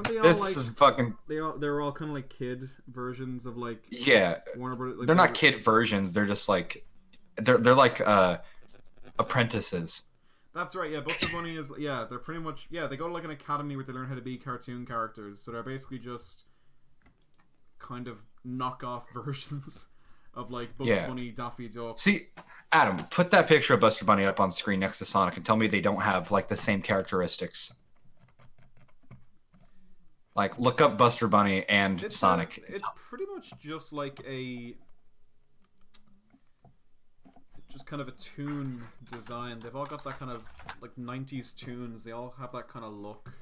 they all This like is fucking... they were all kind of like kid versions of like Yeah, Warner Brothers? Like, they're not kid versions. They're just like they're like apprentices. That's right. Yeah, Buster Bunny is. Yeah, they're pretty much. Yeah, they go to like an academy where they learn how to be cartoon characters. So they're basically just kind of knockoff versions of like Bugs Bunny, Daffy Duck. See, Adam, put that picture of Buster Bunny up on screen next to Sonic and tell me they don't have like the same characteristics. Like, look up Buster Bunny and Sonic. It's pretty much just like just kind of a toon design. They've all got that kind of like 90s tunes. They all have that kind of look.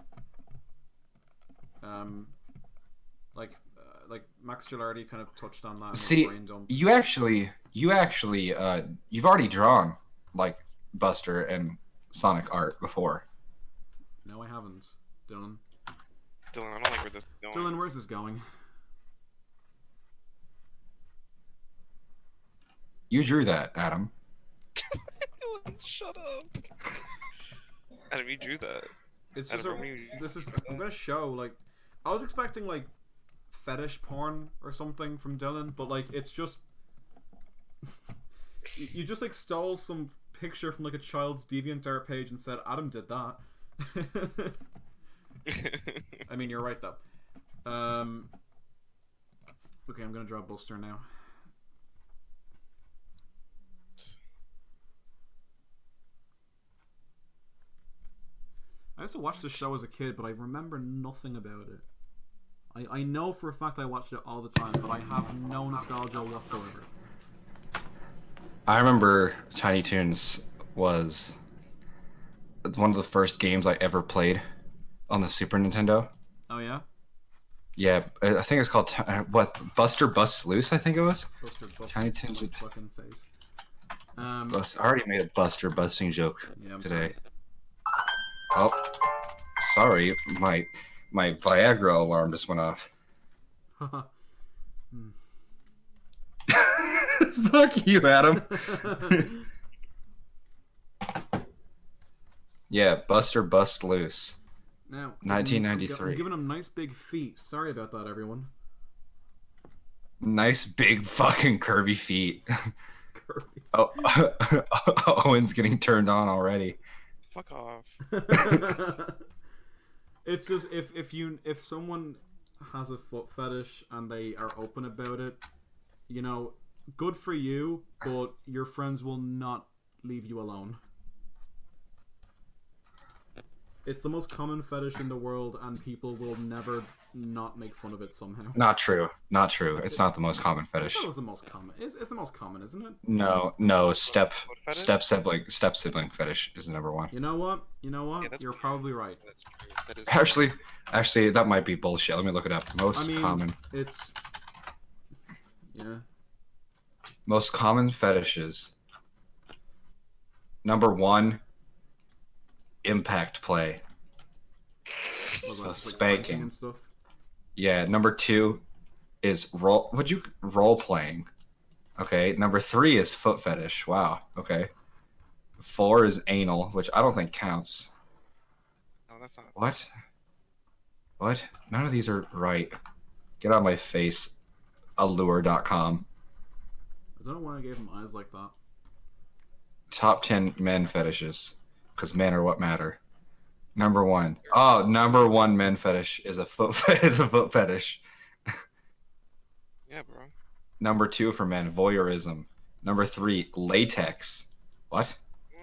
Like Max Gilardi kind of touched on that. See, Brain Dump. you've already drawn like Buster and Sonic art before. No, I haven't, Dylan. Dylan, I don't like where this is going. Dylan, where's this going? You drew that, Adam. Dylan, shut up. Adam, you drew that. It's just I'm gonna show like I was expecting like fetish porn or something from Dylan, but like it's just you just like stole some picture from like a child's DeviantArt page and said Adam did that. I mean, you're right though. Okay, I'm gonna draw Buster now. I used to watch this show as a kid, but I remember nothing about it. I know for a fact I watched it all the time, but I have no nostalgia whatsoever. I remember Tiny Toons was one of the first games I ever played on the Super Nintendo. Oh yeah? Yeah, I think it's called Buster Busts Loose. I think it was. Buster Busts Tiny Toons. Fucking face. I already made a Buster busting joke today. Sorry. Oh, sorry, my Viagra alarm just went off. Fuck you, Adam. Yeah, Buster Bust Loose. Now, 1993. I'm giving him nice big feet. Sorry about that, everyone. Nice big fucking curvy feet. Curvy. Oh, Owen's getting turned on already. Fuck off. It's just if someone has a foot fetish and they are open about it, you know, good for you, but your friends will not leave you alone. It's the most common fetish in the world, and people will never not make fun of it somehow. Not true. Not true. It's not the most common fetish. That was the most common. It's the most common, isn't it? No. Step sibling fetish is the number one. You know what? Yeah, You're probably right. That's true. That is true. Actually, that might be bullshit. Let me look it up. Common. It's Most common fetishes. Number one, impact play. So spanking and stuff. Yeah. Number two is role playing. Okay. Number three is foot fetish. Wow. Okay. 4 is anal, which I don't think counts. No, that's not. What? None of these are right. Get out of my face. Allure.com. I don't know why I gave him eyes like that. Top 10 men fetishes. Because men are what matter. Number one. Oh, number one men fetish is a foot fetish. Yeah, bro. Number 2 for men, voyeurism. Number 3, latex. What? Oh.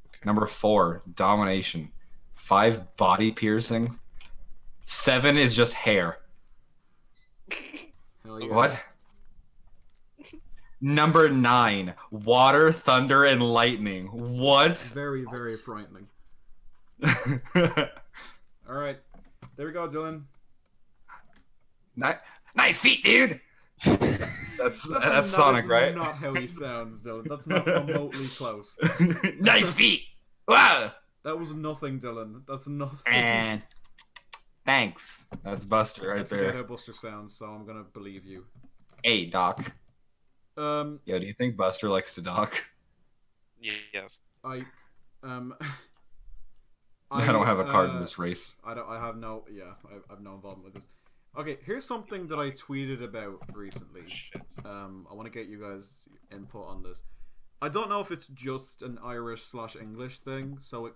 Okay. Number 4, domination. 5, body piercing. 7 is just hair. Hell yeah. What? Number 9, water, thunder, and lightning. What? Very, very frightening. All right, there we go, Dylan. Nice feet, dude. That's Sonic, right? Not how he sounds, Dylan. That's not remotely close. Nice feet. Wow. That was nothing, Dylan. That's nothing. And thanks. That's Buster right I forget there. how Buster sounds, so I'm gonna believe you. Hey, Doc. Yo, do you think Buster likes to doc? Yes. I don't have a card in this race. I have no involvement with this. Okay, here's something that I tweeted about recently. Shit. I want to get you guys' input on this. I don't know if it's just an Irish/English thing, so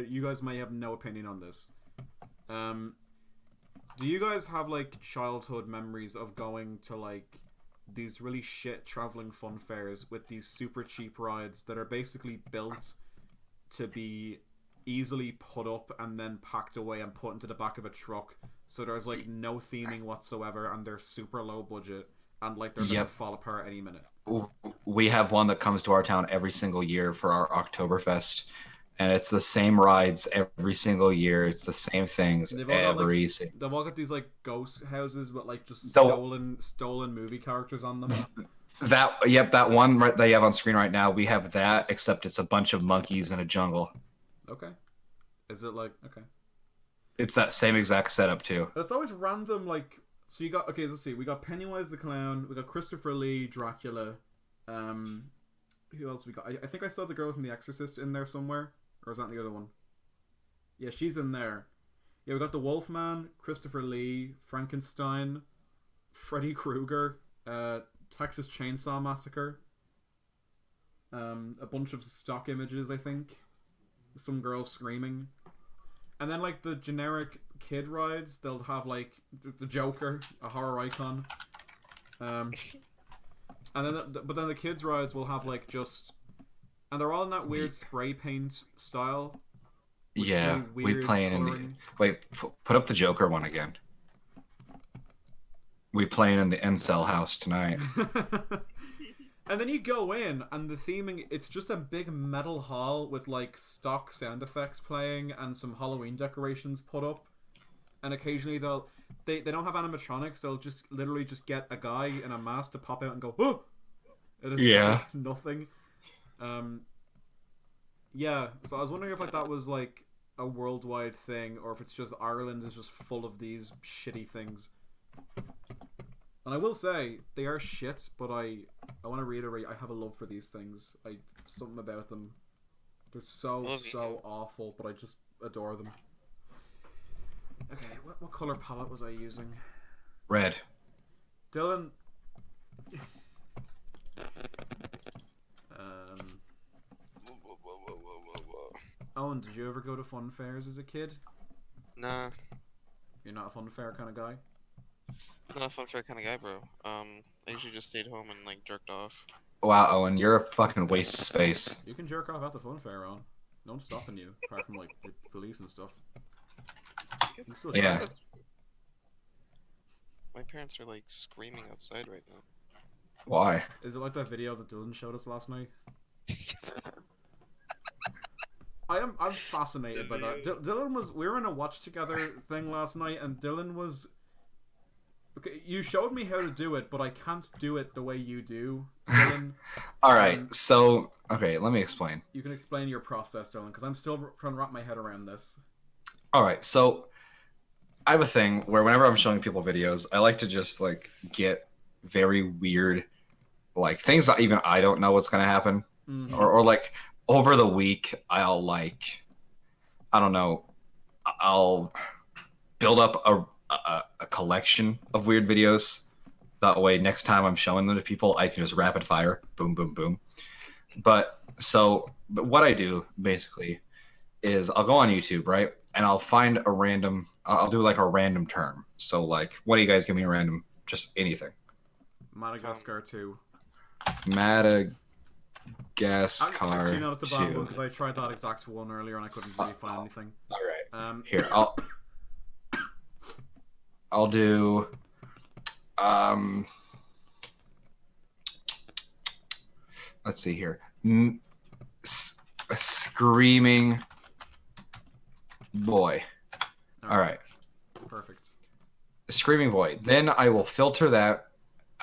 you guys may have no opinion on this. Do you guys have like childhood memories of going to like these really shit traveling fun fairs with these super cheap rides that are basically built to be easily put up and then packed away and put into the back of a truck, so there's like no theming whatsoever and they're super low budget and like they're gonna fall apart any minute? We have one that comes to our town every single year for our Oktoberfest, and it's the same rides every single year. It's the same things They've all got these like ghost houses with like just stolen movie characters on them. That one that you have on screen right now, we have that, except it's a bunch of monkeys in a jungle. Okay. Is it like okay? It's that same exact setup too. It's always random, like, so you got, okay, let's see, we got Pennywise the Clown, we got Christopher Lee, Dracula, who else we got? I think I saw the girl from The Exorcist in there somewhere, or is that the other one? Yeah, she's in there. Yeah, we got the Wolfman, Christopher Lee, Frankenstein, Freddy Krueger, Texas Chainsaw Massacre, a bunch of stock images, I think, some girls screaming. And then, like, the generic kid rides, they'll have, like, the Joker, a horror icon. And then, but then the kids' rides will have, like, just... And they're all in that weird spray paint style. Yeah, we playing in the... Wait, put up the Joker one again. We playing in the incel house tonight. And then you go in, and the theming, it's just a big metal hall with, like, stock sound effects playing and some Halloween decorations put up. And occasionally they don't have animatronics, they'll just literally just get a guy in a mask to pop out and go, oh! And it's like nothing. Yeah, so I was wondering if, like, that was, like, a worldwide thing, or if it's just Ireland is just full of these shitty things. And I will say, they are shit, but I want to reiterate, I have a love for these things. Something about them. They're so awful, but I just adore them. Okay, what color palette was I using? Red. Dylan... Owen, did you ever go to fun fairs as a kid? Nah. You're not a fun fair kind of guy? Not a fun fair kind of guy, bro. I usually just stayed home and like jerked off. Wow, Owen, you're a fucking waste of space. You can jerk off at the fun fair, Owen. No one's stopping you, apart from like the police and stuff. Yeah. My parents are like screaming outside right now. Why? Is it like that video that Dylan showed us last night? I'm fascinated by that. We were in a watch together thing last night, and Dylan was... Okay, you showed me how to do it, but I can't do it the way you do, Dylan. Alright, so... Okay, let me explain. You can explain your process, Dylan, because I'm still trying to wrap my head around this. Alright, so... I have a thing where whenever I'm showing people videos, I like to just, like, get very weird, like, things that even I don't know what's gonna happen. Mm-hmm. Or like... Over the week, I'll like, I don't know, I'll build up a collection of weird videos. That way, next time I'm showing them to people, I can just rapid fire, boom, boom, boom. But what I do basically is I'll go on YouTube, right, and I'll find a random. I'll do like a random term. So like, what do you guys give me a random? Just anything. Madagascar 2. Actually, no, it's a bad one because I tried that exact one earlier and I couldn't really find anything. All right. Here, I'll do. let's see here. A screaming boy. All right. Perfect. Screaming boy. Then I will filter that,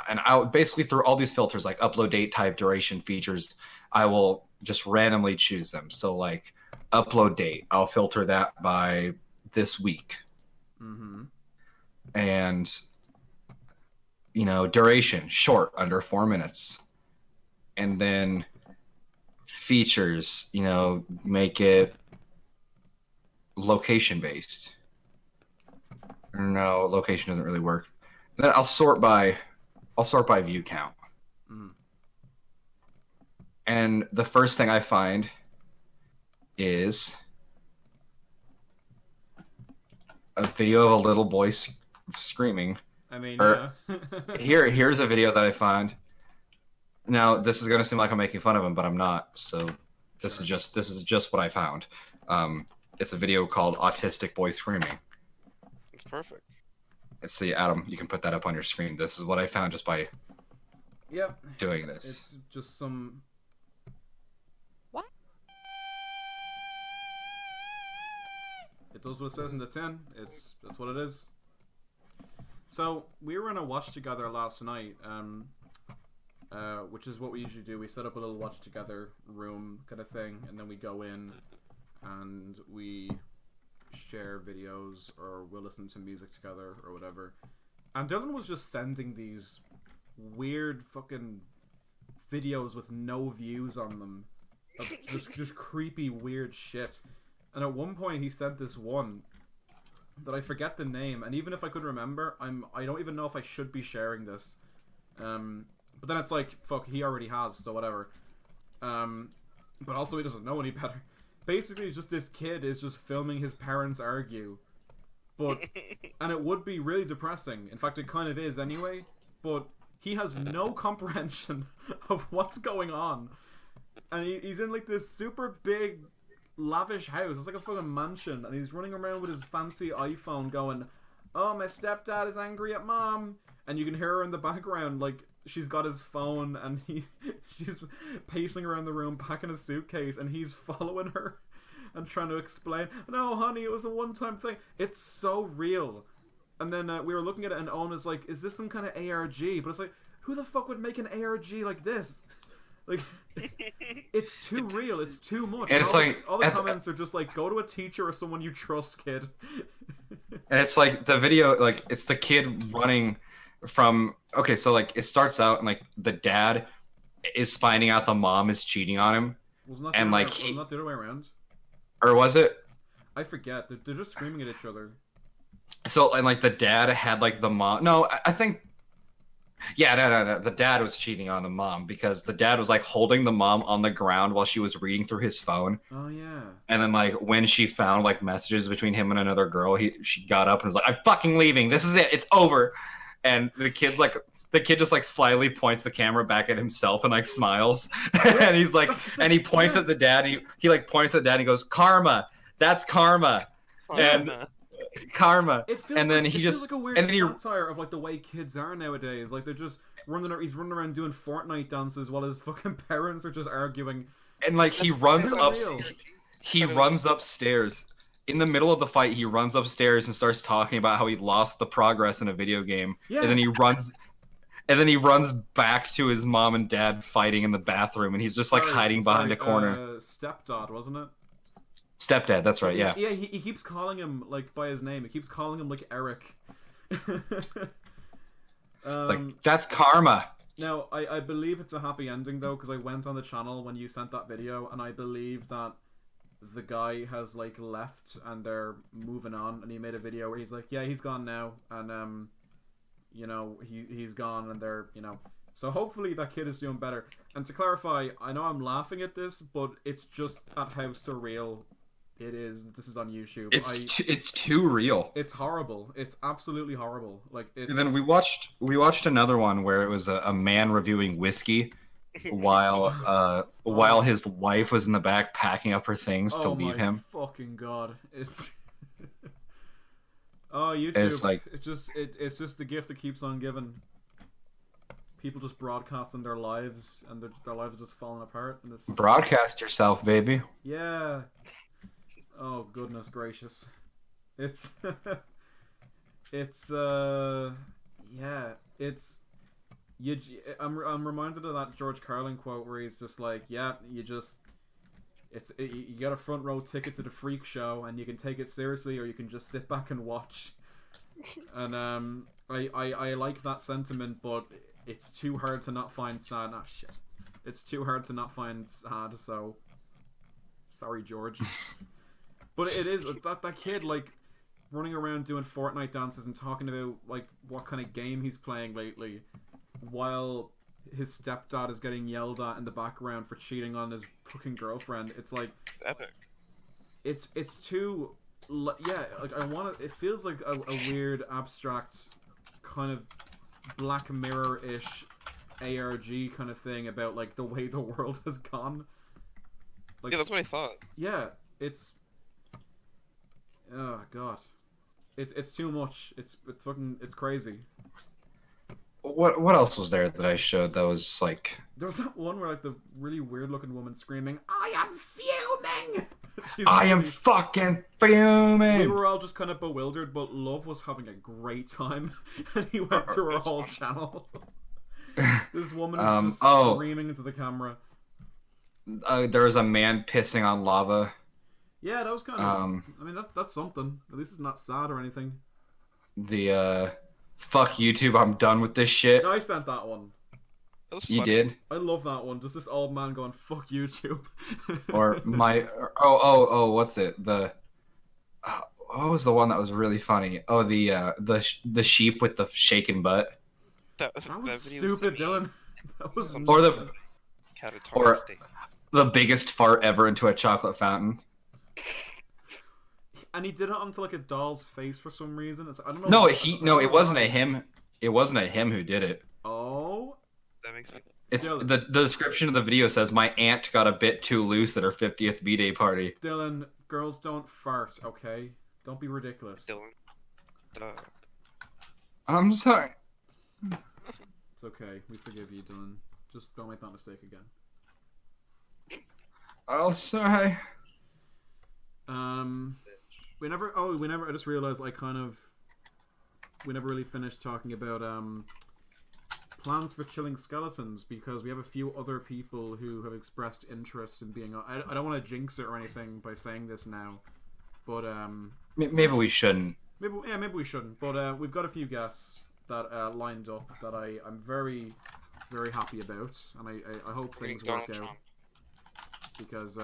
and I'll basically through all these filters like upload date, type, duration, features. I will just randomly choose them. So like upload date, I'll filter that by this week. Mm-hmm. And duration, short, under 4 minutes. And then features, make it location based. No, location doesn't really work. And then I'll sort by view count. Mm. And the first thing I find is a video of a little boy screaming. I mean, here's a video that I find. Now, this is gonna seem like I'm making fun of him, but I'm not. So this is just what I found. It's a video called "Autistic Boy Screaming." It's perfect. Let's see, Adam, you can put that up on your screen. This is what I found just by doing this. It's just some. What? It does what it says in the tin. That's what it is. So we were in a watch together last night, which is what we usually do. We set up a little watch together room kind of thing, and then we go in and we share videos, or we'll listen to music together or whatever. And Dylan was just sending these weird fucking videos with no views on them of just creepy weird shit. And at one point he sent this one that I forget the name, and even if I could remember, I don't even know if I should be sharing this. But then it's like, fuck, he already has, so whatever. But also he doesn't know any better. Basically, just this kid is just filming his parents argue. And it would be really depressing. In fact, it kind of is anyway. But he has no comprehension of what's going on. And he's in like this super big, lavish house. It's like a fucking mansion. And he's running around with his fancy iPhone going, "Oh, my stepdad is angry at mom." And you can hear her in the background, like, she's got his phone and she's pacing around the room packing a suitcase, and he's following her and trying to explain, "No, honey, it was a one-time thing." It's so real. And then we were looking at it, and Owen was like, "Is this some kind of ARG?" But it's like, who the fuck would make an ARG like this? Like, it's too real. It's too much. And it's all the comments are just like, "Go to a teacher or someone you trust, kid." And it's like the video, like it's the kid running from. Okay, so like it starts out and like the dad is finding out the mom is cheating on him, and like wasn't that the other way around? Or was it? I forget. They're just screaming at each other. So and like the dad had like the mom. No, I think. Yeah, no. The dad was cheating on the mom because the dad was like holding the mom on the ground while she was reading through his phone. Oh yeah. And then like when she found like messages between him and another girl, she got up and was like, "I'm fucking leaving. This is it. It's over." And the kid just like slyly points the camera back at himself and like smiles. And he's like, and he points at the dad. And he like points at the dad and he goes, "Karma. That's karma." And karma. It feels and then like, he it just feels like a weird satire of like the way kids are nowadays. Like they're just he's running around doing Fortnite dances while his fucking parents are just arguing. And like he runs up, real. he runs upstairs. In the middle of the fight, he runs upstairs and starts talking about how he lost the progress in a video game. Yeah. And then he runs back to his mom and dad fighting in the bathroom, and he's just like hiding behind a corner. Stepdad, wasn't it? Stepdad, that's right, yeah. Yeah, he keeps calling him like by his name. He keeps calling him like Eric. It's like, that's karma. Now, I believe it's a happy ending though, because I went on the channel when you sent that video, and I believe that the guy has like left and they're moving on, and he made a video where he's like, "Yeah, he's gone now," and he's gone, and they're so hopefully that kid is doing better. And to clarify, I know I'm laughing at this, but it's just at how surreal it is. This is on YouTube. It's too real. It's horrible. It's absolutely horrible. Like it's... And then we watched another one where it was a man reviewing whiskey while his wife was in the back packing up her things to leave him. Oh my fucking god! It's YouTube. It's like it's just the gift that keeps on giving. people just broadcasting their lives, and their lives are just falling apart. And it's just, Broadcast yourself, baby. yeah. Oh goodness gracious, it's it's yeah, it's you. I'm reminded of that George Carlin quote where he's just like, yeah, you got a front row ticket to the freak show, and you can take it seriously or you can just sit back and watch. And I like that sentiment, but it's too hard to not find sad. Ah, shit. It's too hard to not find sad, so sorry, George. But it is that kid, like, running around doing Fortnite dances and talking about, like, what kind of game he's playing lately, while his stepdad is getting yelled at in the background for cheating on his fucking girlfriend. It's like, It's epic. it's too, yeah, like, I want to, it feels like a weird, abstract, kind of Black Mirror-ish ARG kind of thing about, like, the way the world has gone. Like, Yeah, that's what I thought. yeah, it's, oh god, it's too much. It's fucking, it's crazy. What else was there that I showed that was like? There was that one where, like, the really weird looking woman screaming, "I am fuming!" I am fucking fuming. We were all just kind of bewildered, but Love was having a great time, and he went through her whole channel. This woman is just screaming into the camera. There was a man pissing on lava. Yeah, that was kind of. I mean, that's something. At least it's not sad or anything. The fuck YouTube, I'm done with this shit. I sent that one. That was You funny. did? I love that one. Just this old man going, "Fuck YouTube." Or my what's it? What was the one that was really funny? Oh, the sheep with the shaken butt. That was video stupid, so Dylan. That was Some Or sort the of catatonic or- state. the biggest fart ever into a chocolate fountain. And he did it onto, like, a doll's face for some reason. It's, I don't know. No, it wasn't a him. It wasn't a him who did it. Oh, That makes me. It's Dylan. the description of the video says my aunt got a bit too loose at her 50th b-day party. Dylan, girls don't fart, okay? Don't be ridiculous. Dylan. Duh. I'm sorry. It's okay. We forgive you, Dylan. Just don't make that mistake again. I'll sorry. I just realized we never really finished talking about plans for Chilling Skeletons, because we have a few other people who have expressed interest in being on. I don't want to jinx it or anything by saying this now, but Maybe we shouldn't. maybe we shouldn't. But we've got a few guests that lined up that I'm very, very happy about, and I hope We're things getting work Donald out, Trump. because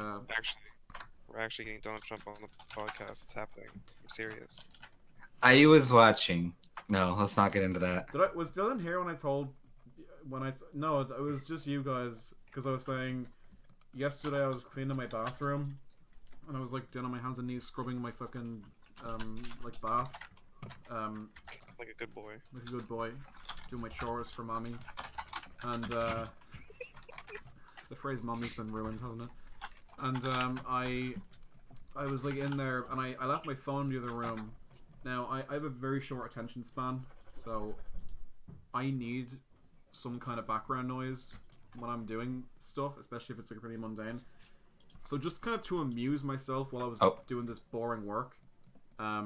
We're actually getting Donald Trump on the podcast. It's happening. I'm serious. I was watching. No, let's not get into that. was Dylan here no, it was just you guys, because I was saying yesterday I was cleaning my bathroom and I was, like, down on my hands and knees scrubbing my fucking like, bath, Like a good boy. like a good boy, doing my chores for mommy, and the phrase "mommy's" been ruined, hasn't it? And I was, like, in there, and I left my phone in the other room. Now I have a very short attention span, so I need some kind of background noise when I'm doing stuff, especially if it's, like, pretty mundane. So just kind of to amuse myself while I was doing this boring work, I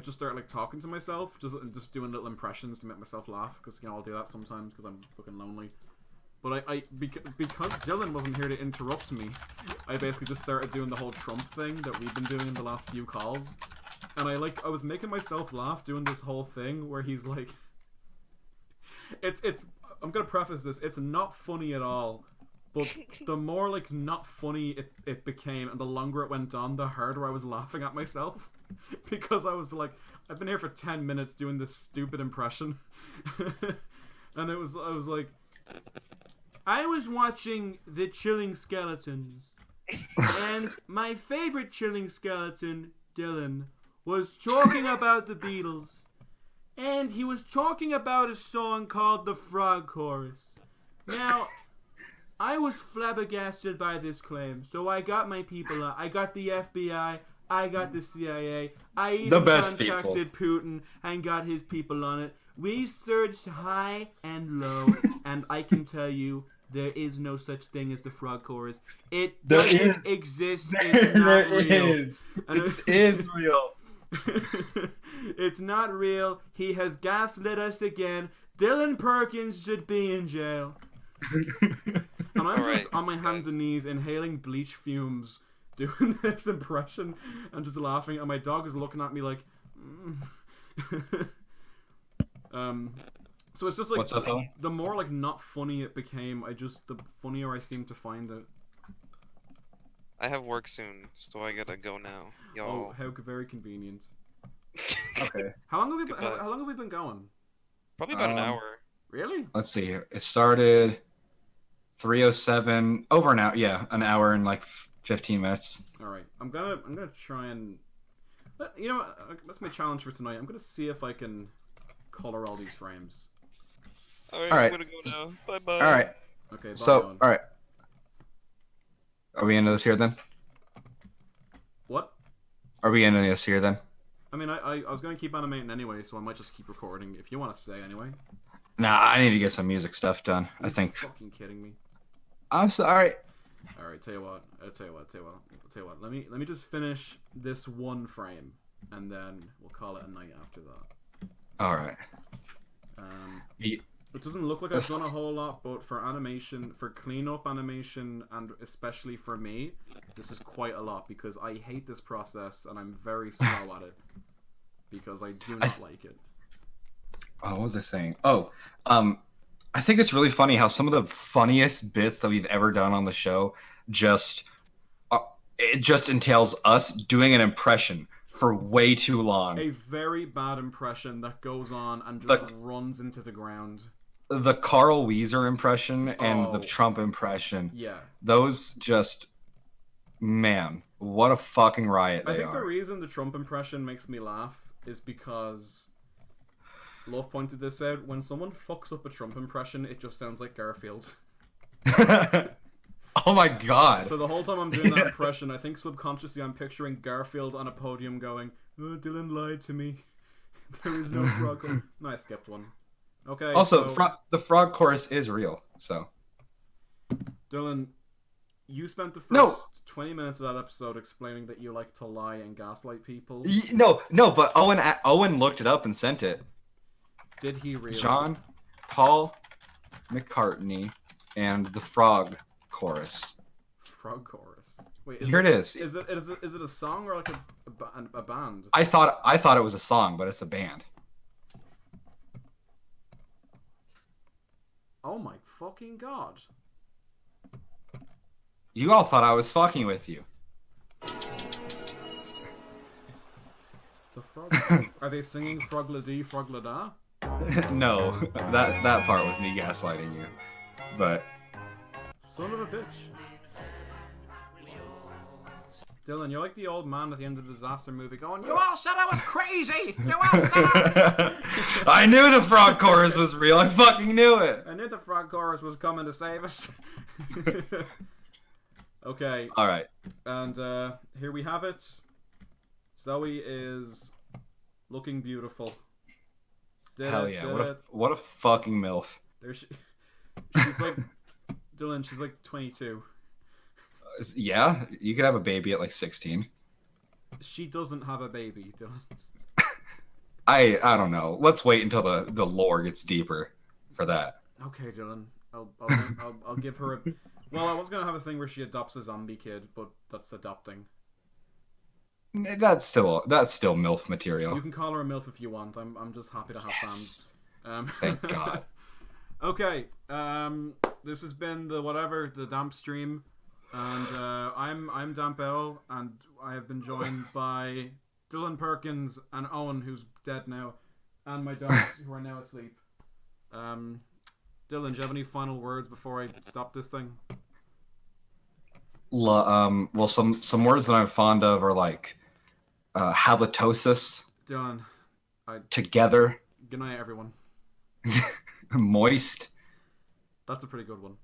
just started, like, talking to myself, just doing little impressions to make myself laugh, because, you know, I'll do that sometimes because I'm fucking lonely. But because Dylan wasn't here to interrupt me, I basically just started doing the whole Trump thing that we've been doing in the last few calls, and I was making myself laugh doing this whole thing where he's like, it's I'm gonna preface this, it's not funny at all, but the more, like, not funny it became, and the longer it went on, the harder I was laughing at myself, because I was like, I've been here for 10 minutes doing this stupid impression, and I was like, I was watching the Chilling Skeletons, and my favorite Chilling Skeleton, Dylan, was talking about the Beatles, and he was talking about a song called The Frog Chorus. Now, I was flabbergasted by this claim, so I got my people on. I got the FBI, I got the CIA, I even The best contacted Putin and got his people on it. We surged high and low, and I can tell you, there is no such thing as the frog chorus. It doesn't exist. It's not real. It is real. It's not real. He has gaslit us again. Dylan Perkins should be in jail. And I'm just on my hands and knees inhaling bleach fumes, doing this impression and just laughing, and my dog is looking at me like so it's just like, what's up, Owen? The more like not funny it became, the funnier I seem to find it. I have work soon, so I gotta go now. Oh, Y'all. how very convenient. Okay. How long have we been going? Probably about an hour. Really? Let's see here. It started 3:07, over an hour. Yeah, an hour and like 15 minutes. All right. I'm gonna try and, you know what? That's my challenge for tonight. I'm gonna see if I can color all these frames. All right. I'm gonna go now. Bye bye. All right. Okay. Bye, So, Owen. all right. Are we into this here then? What? Are we into this here then? I mean, I was gonna keep animating anyway, so I might just keep recording if you want to stay anyway. Nah, I need to get some music stuff done. I think. Fucking kidding me. I'm sorry. All right. Tell you what. Let me just finish this one frame, and then we'll call it a night after that. All right. It doesn't look like I've done a whole lot, but for animation, for cleanup animation, and especially for me, this is quite a lot because I hate this process and I'm very slow at it because I do not like it. Oh, what was I saying? Oh, I think it's really funny how some of the funniest bits that we've ever done on the show it just entails us doing an impression for way too long. A very bad impression that goes on and just runs into the ground. The Carl Weezer impression and the Trump impression. Yeah. Those just, man, what a fucking riot they are. I think the reason the Trump impression makes me laugh is because Love pointed this out. When someone fucks up a Trump impression, it just sounds like Garfield. Oh my god. So the whole time I'm doing that impression, I think subconsciously I'm picturing Garfield on a podium going, "Oh, Dylan lied to me. There is no frog." No, I skipped one. Okay. Also, so, the frog chorus is real, so. Dylan, you spent the first 20 minutes of that episode explaining that you like to lie and gaslight people. No, but Owen looked it up and sent it. Did he really? John Paul McCartney and the frog chorus. Frog chorus. Wait, here it is. Is it a song or like a band? I thought it was a song, but it's a band. Oh my fucking god. You all thought I was fucking with you. The frog. Are they singing Frogla-dee, Frogla-da? No, that part was me gaslighting you. But son of a bitch. Dylan, you're like the old man at the end of the disaster movie going, "You all said I was crazy! You all said I knew the frog chorus was real. I fucking knew it. I knew the frog chorus was coming to save us." Okay. All right. And here we have it. Zoe is looking beautiful. Hell yeah! What a fucking MILF. She's like Dylan. She's like 22. Yeah, you could have a baby at like 16. She doesn't have a baby, Dylan. I don't know. Let's wait until the lore gets deeper for that. Okay, Dylan. I'll give her a. Well, I was gonna have a thing where she adopts a zombie kid, but that's adopting. That's still MILF material. You can call her a MILF if you want. I'm just happy to have fans. Thank God. Okay. This has been the DampStream, and I'm Dampel, and I have been joined by Dylan Perkins and Owen, who's dead now, and my dogs who are now asleep. Dylan, do you have any final words before I stop this thing? Well, some words that I'm fond of are like halitosis. Dylan, together. Good night, everyone. Moist. That's a pretty good one.